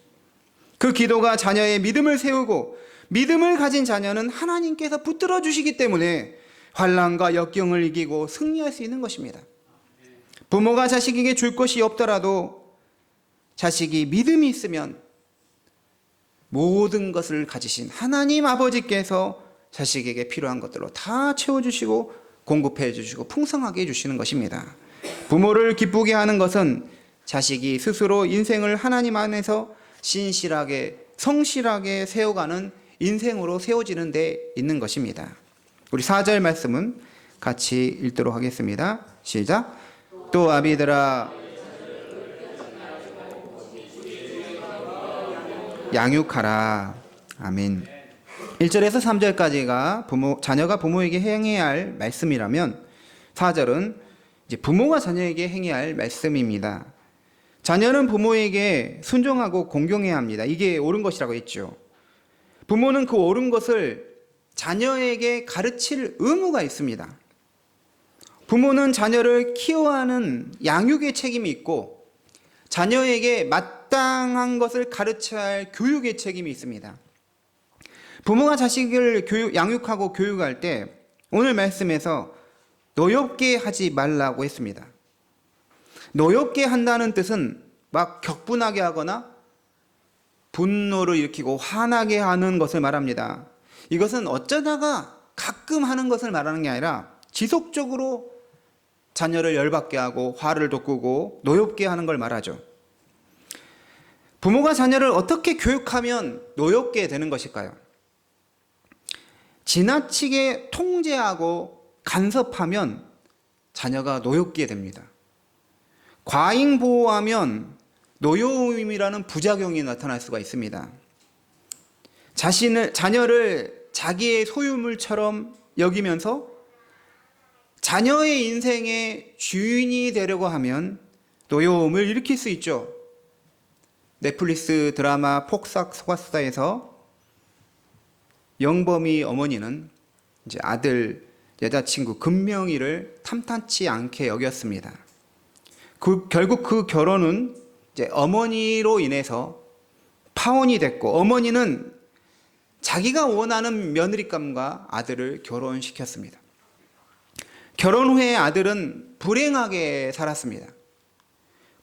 그 기도가 자녀의 믿음을 세우고 믿음을 가진 자녀는 하나님께서 붙들어 주시기 때문에 환난과 역경을 이기고 승리할 수 있는 것입니다. 부모가 자식에게 줄 것이 없더라도 자식이 믿음이 있으면 모든 것을 가지신 하나님 아버지께서 자식에게 필요한 것들로 다 채워주시고 공급해 주시고 풍성하게 해주시는 것입니다. 부모를 기쁘게 하는 것은 자식이 스스로 인생을 하나님 안에서 신실하게 성실하게 세워가는 인생으로 세워지는 데 있는 것입니다. 우리 4절 말씀은 같이 읽도록 하겠습니다. 시작. 또 아비들아 양육하라. 아멘. 1절에서 3절까지가 자녀가 부모에게 행해야 할 말씀이라면 4절은 이제 부모가 자녀에게 행해야 할 말씀입니다. 자녀는 부모에게 순종하고 공경해야 합니다. 이게 옳은 것이라고 했죠. 부모는 그 옳은 것을 자녀에게 가르칠 의무가 있습니다. 부모는 자녀를 키워하는 양육의 책임이 있고 자녀에게 마땅한 것을 가르쳐야 할 교육의 책임이 있습니다. 부모가 자식을 양육하고 교육할 때 오늘 말씀에서 노엽게 하지 말라고 했습니다. 노엽게 한다는 뜻은 막 격분하게 하거나 분노를 일으키고 화나게 하는 것을 말합니다. 이것은 어쩌다가 가끔 하는 것을 말하는 게 아니라 지속적으로 자녀를 열받게 하고 화를 돋구고 노엽게 하는 걸 말하죠. 부모가 자녀를 어떻게 교육하면 노엽게 되는 것일까요? 지나치게 통제하고 간섭하면 자녀가 노엽게 됩니다. 과잉 보호하면 노여움이라는 부작용이 나타날 수가 있습니다. 자녀를 자기의 소유물처럼 여기면서 자녀의 인생의 주인이 되려고 하면 노여움을 일으킬 수 있죠. 넷플릭스 드라마 폭삭 속았수다에서 영범이 어머니는 이제 아들 여자친구 금명이를 탐탁치 않게 여겼습니다. 결국 그 결혼은 이제 어머니로 인해서 파혼이 됐고 어머니는 자기가 원하는 며느리감과 아들을 결혼시켰습니다. 결혼 후에 아들은 불행하게 살았습니다.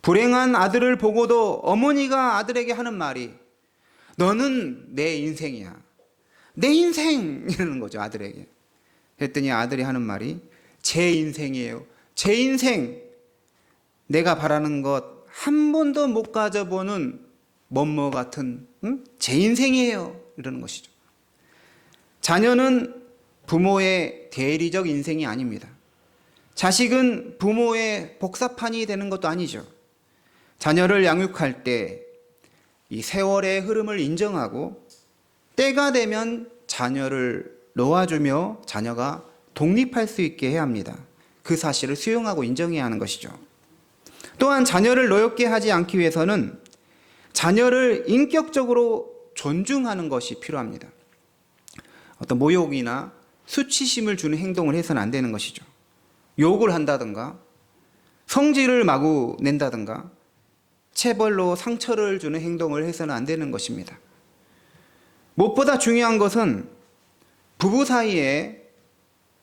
불행한 아들을 보고도 어머니가 아들에게 하는 말이 너는 내 인생이야. 내 인생! 이러는 거죠, 아들에게. 그랬더니 아들이 하는 말이 제 인생이에요. 제 인생! 내가 바라는 것 한 번도 못 가져보는 뭐뭐 같은 제 인생이에요. 이러는 것이죠. 자녀는 부모의 대리적 인생이 아닙니다. 자식은 부모의 복사판이 되는 것도 아니죠. 자녀를 양육할 때 이 세월의 흐름을 인정하고 때가 되면 자녀를 놓아주며 자녀가 독립할 수 있게 해야 합니다. 그 사실을 수용하고 인정해야 하는 것이죠. 또한 자녀를 노엽게 하지 않기 위해서는 자녀를 인격적으로 존중하는 것이 필요합니다. 어떤 모욕이나 수치심을 주는 행동을 해서는 안 되는 것이죠. 욕을 한다든가 성질을 마구 낸다든가 체벌로 상처를 주는 행동을 해서는 안 되는 것입니다. 무엇보다 중요한 것은 부부 사이에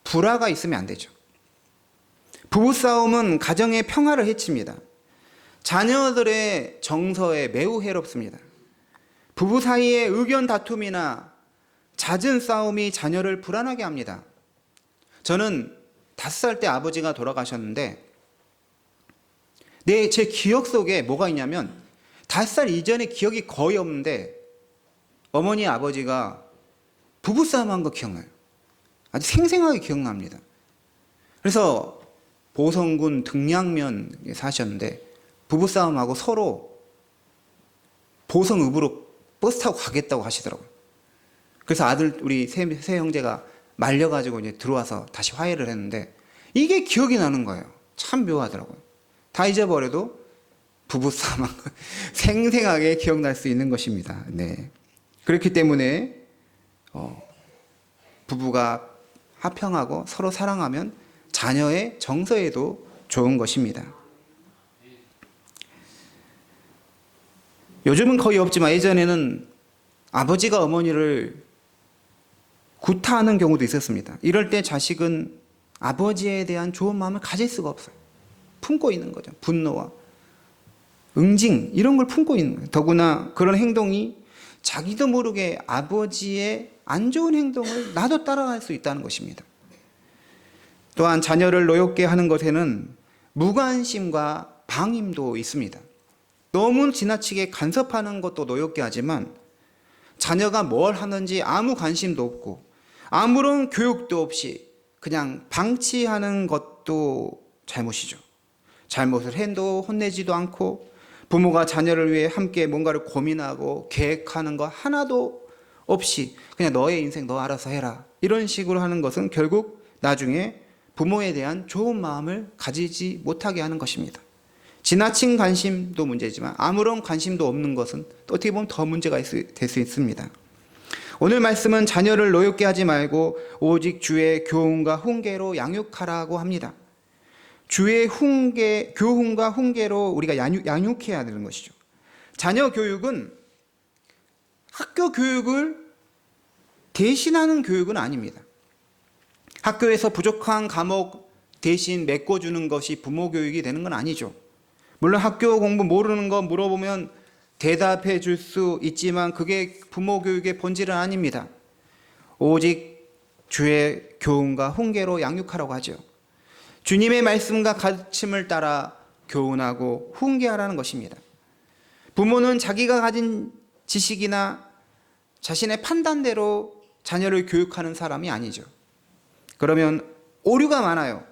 불화가 있으면 안 되죠. 부부싸움은 가정의 평화를 해칩니다. 자녀들의 정서에 매우 해롭습니다. 부부 사이의 의견 다툼이나 잦은 싸움이 자녀를 불안하게 합니다. 저는 5살 때 아버지가 돌아가셨는데 제 기억 속에 뭐가 있냐면 5살 이전에 기억이 거의 없는데 어머니 아버지가 부부싸움한 거 기억나요. 아주 생생하게 기억납니다. 그래서 보성군 등량면에 사셨는데 부부싸움하고 서로 보성읍으로 버스 타고 가겠다고 하시더라고요. 그래서 우리 세 형제가 말려가지고 이제 들어와서 다시 화해를 했는데 이게 기억이 나는 거예요. 참 묘하더라고요. 다 잊어버려도 부부싸움한 거 생생하게 기억날 수 있는 것입니다. 네. 그렇기 때문에 부부가 화평하고 서로 사랑하면 자녀의 정서에도 좋은 것입니다. 요즘은 거의 없지만 예전에는 아버지가 어머니를 구타하는 경우도 있었습니다. 이럴 때 자식은 아버지에 대한 좋은 마음을 가질 수가 없어요. 품고 있는 거죠. 분노와 응징 이런 걸 품고 있는 거예요. 더구나 그런 행동이 자기도 모르게 아버지의 안 좋은 행동을 나도 따라갈 수 있다는 것입니다. 또한 자녀를 노엽게 하는 것에는 무관심과 방임도 있습니다. 너무 지나치게 간섭하는 것도 노엽게 하지만 자녀가 뭘 하는지 아무 관심도 없고 아무런 교육도 없이 그냥 방치하는 것도 잘못이죠. 잘못을 해도 혼내지도 않고 부모가 자녀를 위해 함께 뭔가를 고민하고 계획하는 거 하나도 없이 그냥 너의 인생 너 알아서 해라 이런 식으로 하는 것은 결국 나중에 부모에 대한 좋은 마음을 가지지 못하게 하는 것입니다. 지나친 관심도 문제지만 아무런 관심도 없는 것은 또 어떻게 보면 더 문제가 될 수 있습니다. 오늘 말씀은 자녀를 노엽게 하지 말고 오직 주의 교훈과 훈계로 양육하라고 합니다. 주의 교훈과 훈계로 우리가 양육해야 되는 것이죠. 자녀 교육은 학교 교육을 대신하는 교육은 아닙니다. 학교에서 부족한 과목 대신 메꿔주는 것이 부모 교육이 되는 건 아니죠. 물론 학교 공부 모르는 거 물어보면 대답해 줄 수 있지만 그게 부모 교육의 본질은 아닙니다. 오직 주의 교훈과 훈계로 양육하라고 하죠. 주님의 말씀과 가르침을 따라 교훈하고 훈계하라는 것입니다. 부모는 자기가 가진 지식이나 자신의 판단대로 자녀를 교육하는 사람이 아니죠. 그러면 오류가 많아요.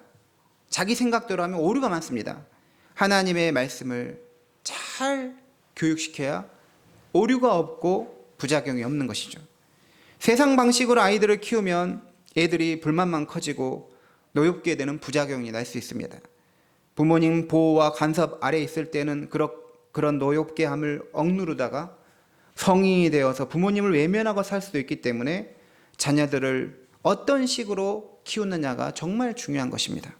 자기 생각대로 하면 오류가 많습니다. 하나님의 말씀을 잘 교육시켜야 오류가 없고 부작용이 없는 것이죠. 세상 방식으로 아이들을 키우면 애들이 불만만 커지고 노엽게 되는 부작용이 날 수 있습니다. 부모님 보호와 간섭 아래 있을 때는 그런 노엽게 함을 억누르다가 성인이 되어서 부모님을 외면하고 살 수도 있기 때문에 자녀들을 어떤 식으로 키우느냐가 정말 중요한 것입니다.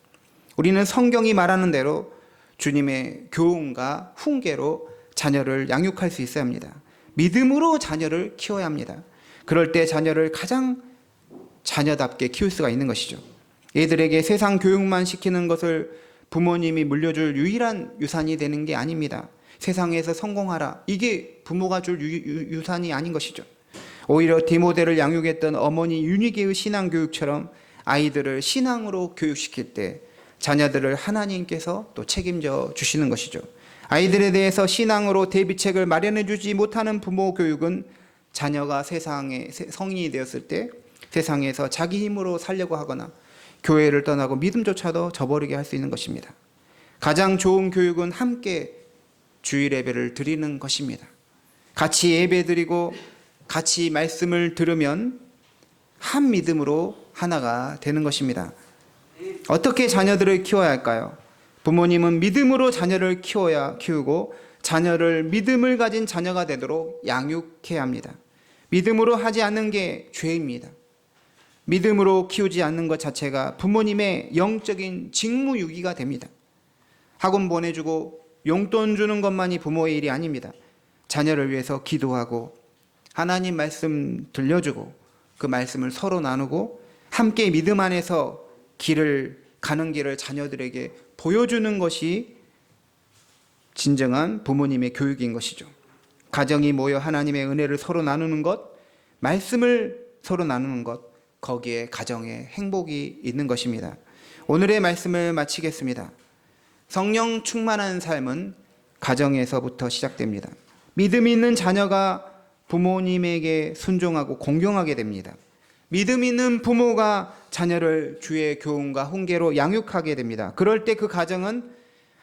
우리는 성경이 말하는 대로 주님의 교훈과 훈계로 자녀를 양육할 수 있어야 합니다. 믿음으로 자녀를 키워야 합니다. 그럴 때 자녀를 가장 자녀답게 키울 수가 있는 것이죠. 애들에게 세상 교육만 시키는 것을 부모님이 물려줄 유일한 유산이 되는 게 아닙니다. 세상에서 성공하라. 이게 부모가 줄 유산이 아닌 것이죠. 오히려 디모데를 양육했던 어머니 유니게의 신앙교육처럼 아이들을 신앙으로 교육시킬 때 자녀들을 하나님께서 또 책임져 주시는 것이죠. 아이들에 대해서 신앙으로 대비책을 마련해 주지 못하는 부모 교육은 자녀가 세상에 성인이 되었을 때 세상에서 자기 힘으로 살려고 하거나 교회를 떠나고 믿음조차도 저버리게 할 수 있는 것입니다. 가장 좋은 교육은 함께 주일 예배를 드리는 것입니다. 같이 예배 드리고 같이 말씀을 들으면 한 믿음으로 하나가 되는 것입니다. 어떻게 자녀들을 키워야 할까요? 부모님은 믿음으로 자녀를 키우고 자녀를 믿음을 가진 자녀가 되도록 양육해야 합니다. 믿음으로 하지 않는 게 죄입니다. 믿음으로 키우지 않는 것 자체가 부모님의 영적인 직무유기가 됩니다. 학원 보내주고 용돈 주는 것만이 부모의 일이 아닙니다. 자녀를 위해서 기도하고 하나님 말씀 들려주고 그 말씀을 서로 나누고 함께 믿음 안에서 가는 길을 자녀들에게 보여주는 것이 진정한 부모님의 교육인 것이죠. 가정이 모여 하나님의 은혜를 서로 나누는 것, 말씀을 서로 나누는 것, 거기에 가정에 행복이 있는 것입니다. 오늘의 말씀을 마치겠습니다. 성령 충만한 삶은 가정에서부터 시작됩니다. 믿음 있는 자녀가 부모님에게 순종하고 공경하게 됩니다. 믿음 있는 부모가 자녀를 주의 교훈과 훈계로 양육하게 됩니다. 그럴 때 그 가정은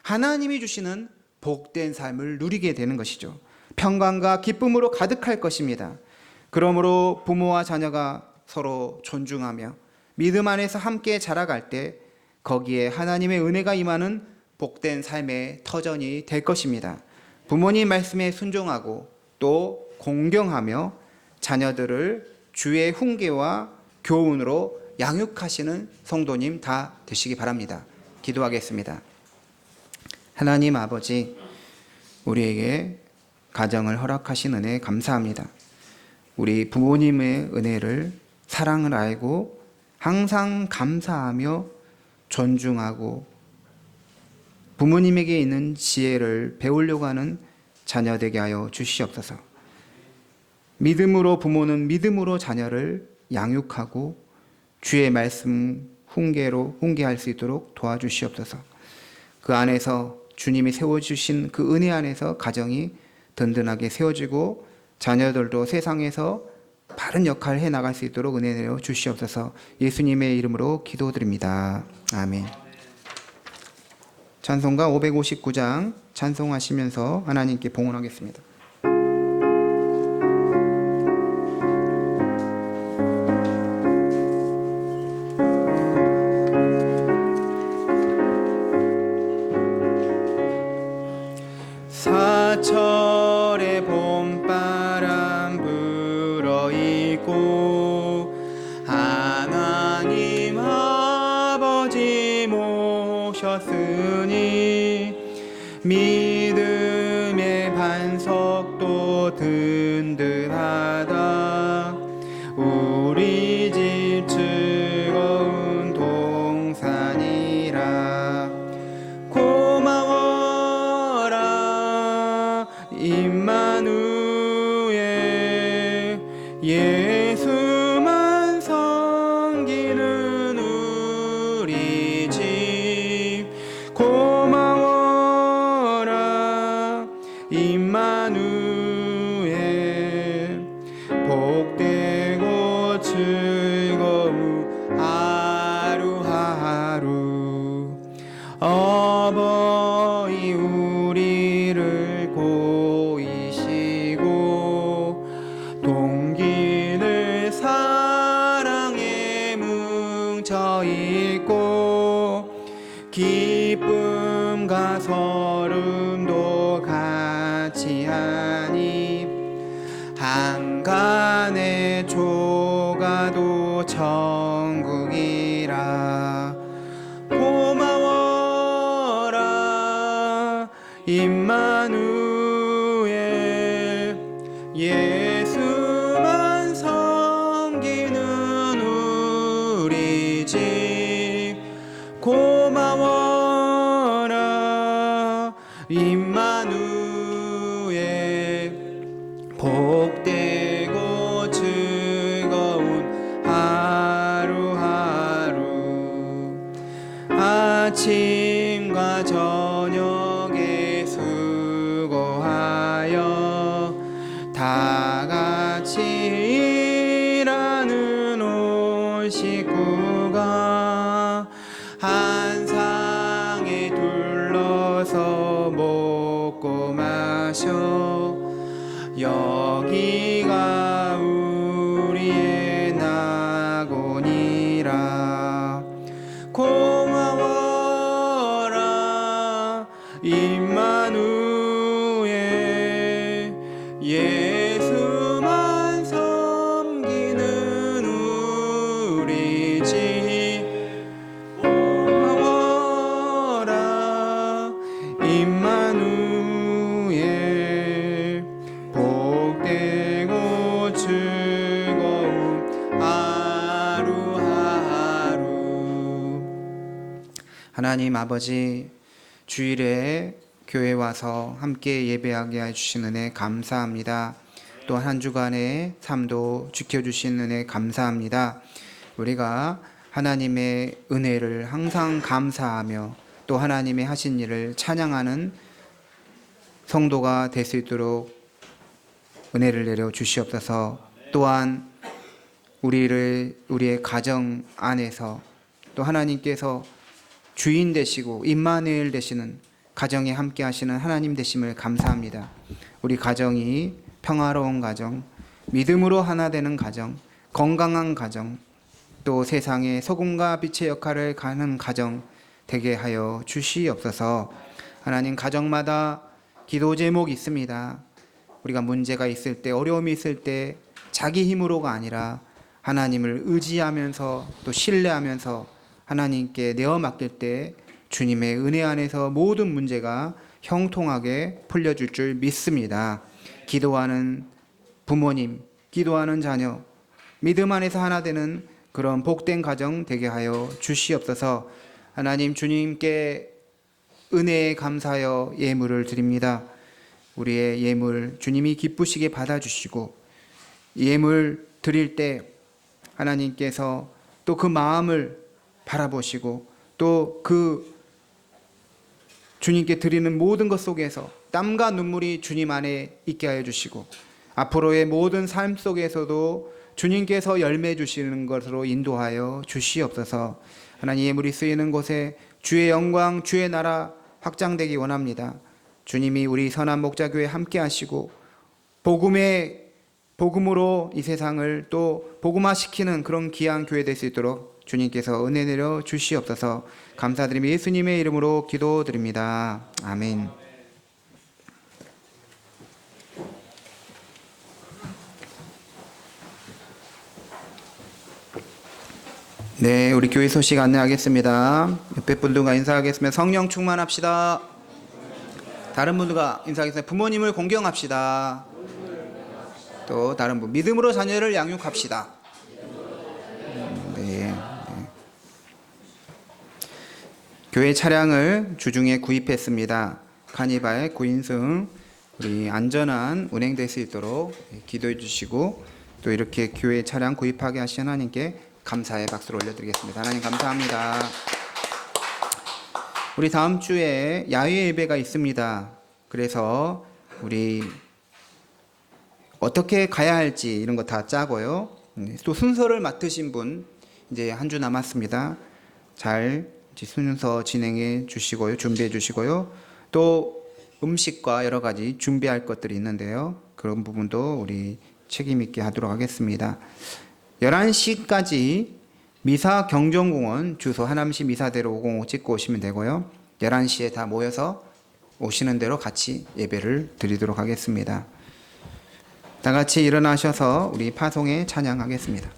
하나님이 주시는 복된 삶을 누리게 되는 것이죠. 평강과 기쁨으로 가득할 것입니다. 그러므로 부모와 자녀가 서로 존중하며 믿음 안에서 함께 자라갈 때 거기에 하나님의 은혜가 임하는 복된 삶의 터전이 될 것입니다. 부모님 말씀에 순종하고 또 공경하며 자녀들을 주의 훈계와 교훈으로 양육하시는 성도님 다 되시기 바랍니다. 기도하겠습니다. 하나님 아버지, 우리에게 가정을 허락하신 은혜 감사합니다. 우리 부모님의 은혜를, 사랑을 알고 항상 감사하며 존중하고 부모님에게 있는 지혜를 배우려고 하는 자녀 되게 하여 주시옵소서. 믿음으로 부모는 믿음으로 자녀를 양육하고 주의 말씀 훈계할 수 있도록 도와주시옵소서. 그 안에서 주님이 세워주신 그 은혜 안에서 가정이 든든하게 세워지고 자녀들도 세상에서 바른 역할을 해나갈 수 있도록 은혜 내려 주시옵소서. 예수님의 이름으로 기도드립니다. 아멘. 찬송가 559장 찬송하시면서 하나님께 봉헌하겠습니다. 사철의 봄바람 불어 이 있고 하나님 아버지 모셨으니 믿음의 반석도 든든하다. 우리 집 즐거운 동산이라. 고마워라 임마누엘 예수만 섬기는 우리 집. 고마워라 임마누엘 복되고 즐거운 하루하루. 어버이 우리를 고이시고 동기들 사랑에 뭉쳐있고 기쁨과 서름도 같이 하니 한간의 조가도 천국이라. 고마워라 임마누엘 예수만 섬기는 우리 집. 고마워라 임마누엘 복되고 즐거운 하루하루. 아침과 저녁에 수고하여 다 같이 일하는 온 식구가 한 상에 둘러서 먹고 마셔. 여기가 우리의 낙원이라. 고마워라 임마누엘 예수만 섬기는 우리 집. 고마워라 임마누엘 복되고 즐거운 하루하루. 하나님 아버지, 주일에 교회 와서 함께 예배하게 해주신 은혜 감사합니다. 또 한 주간의 삶도 지켜주신 은혜 감사합니다. 우리가 하나님의 은혜를 항상 감사하며 또 하나님의 하신 일을 찬양하는 성도가 될 수 있도록 은혜를 내려 주시옵소서. 또한 우리의 가정 안에서 또 하나님께서 주인 되시고 임마누엘 되시는 가정에 함께 하시는 하나님 되심을 감사합니다. 우리 가정이 평화로운 가정, 믿음으로 하나 되는 가정, 건강한 가정, 또 세상에 소금과 빛의 역할을 가는 가정 되게 하여 주시옵소서. 하나님, 가정마다 기도 제목이 있습니다. 우리가 문제가 있을 때, 어려움이 있을 때 자기 힘으로가 아니라 하나님을 의지하면서 또 신뢰하면서 하나님께 내어 맡길 때 주님의 은혜 안에서 모든 문제가 형통하게 풀려줄 줄 믿습니다. 기도하는 부모님, 기도하는 자녀, 믿음 안에서 하나 되는 그런 복된 가정 되게 하여 주시옵소서. 하나님, 주님께 은혜에 감사하여 예물을 드립니다. 우리의 예물 주님이 기쁘시게 받아주시고, 예물 드릴 때 하나님께서 또 그 마음을 바라보시고, 또 그 주님께 드리는 모든 것 속에서 땀과 눈물이 주님 안에 있게 하여 주시고, 앞으로의 모든 삶 속에서도 주님께서 열매 주시는 것으로 인도하여 주시옵소서. 하나님, 예물이 쓰이는 곳에 주의 영광, 주의 나라 확장되기 원합니다. 주님이 우리 선한 목자교회 함께 하시고 복음으로 이 세상을 또 복음화시키는 그런 귀한 교회 될 수 있도록 주님께서 은혜 내려 주시옵소서. 감사드리며 예수님의 이름으로 기도드립니다. 아멘. 네, 우리 교회 소식 안내하겠습니다. 옆에 분들과 인사하겠습니다. 성령 충만합시다. 다른 분들과 인사하겠습니다. 부모님을 공경합시다. 또 다른 분, 믿음으로 자녀를 양육합시다. 네. 교회 차량을 주중에 구입했습니다. 카니발 9인승 우리 안전한 운행될 수 있도록 기도해 주시고 또 이렇게 교회 차량 구입하게 하신 하나님께 감사의 박수를 올려드리겠습니다. 하나님 감사합니다. 우리 다음 주에 야외 예배가 있습니다. 그래서 우리 어떻게 가야 할지 이런 거 다 짜고요. 또 순서를 맡으신 분 이제 한 주 남았습니다. 잘 순서 진행해 주시고요. 준비해 주시고요. 또 음식과 여러 가지 준비할 것들이 있는데요. 그런 부분도 우리 책임 있게 하도록 하겠습니다. 11시까지 미사 경정공원 주소 하남시 미사대로 505 찍고 오시면 되고요. 11시에 다 모여서 오시는 대로 같이 예배를 드리도록 하겠습니다. 다 같이 일어나셔서 우리 파송에 찬양하겠습니다.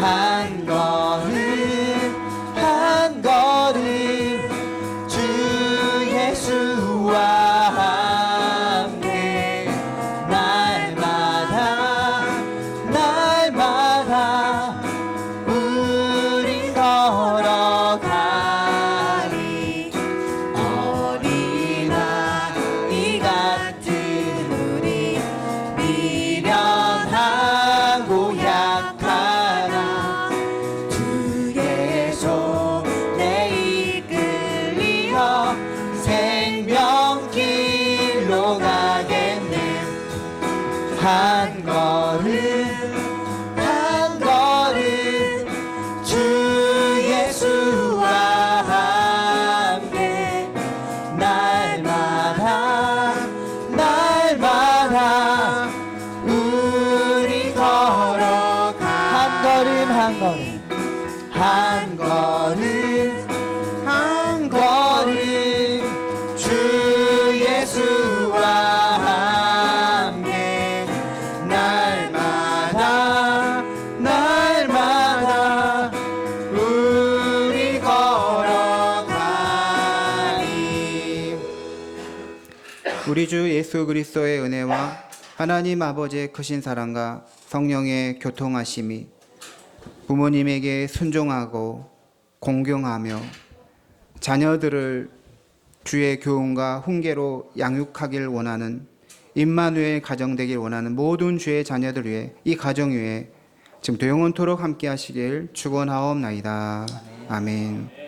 한 걸음 한 걸음 주 예수와 함께 날마다 날마다 우리 걸어가리. 어린아이 같은 우리 미련하고 약하나 주의 손에 이끌리어 생명길로 가겠네. 한 걸음 한 걸음 주 예수와 함께 날마다 날마다 우리 걸어가. 한 걸음 한 걸음 한 걸음 한 걸음 주 예수와 함께 날마다 날마다 우리 걸어가리. 우리 주 예수 그리스도의 은혜와 하나님 아버지의 크신 사랑과 성령의 교통하심이 부모님에게 순종하고 공경하며 자녀들을 주의 교훈과 훈계로 양육하길 원하는 임마누엘 가정 되길 원하는 모든 주의 자녀들 위해 이 가정 위에 지금도 영원토록 함께 하시길 축원하옵나이다. 아멘.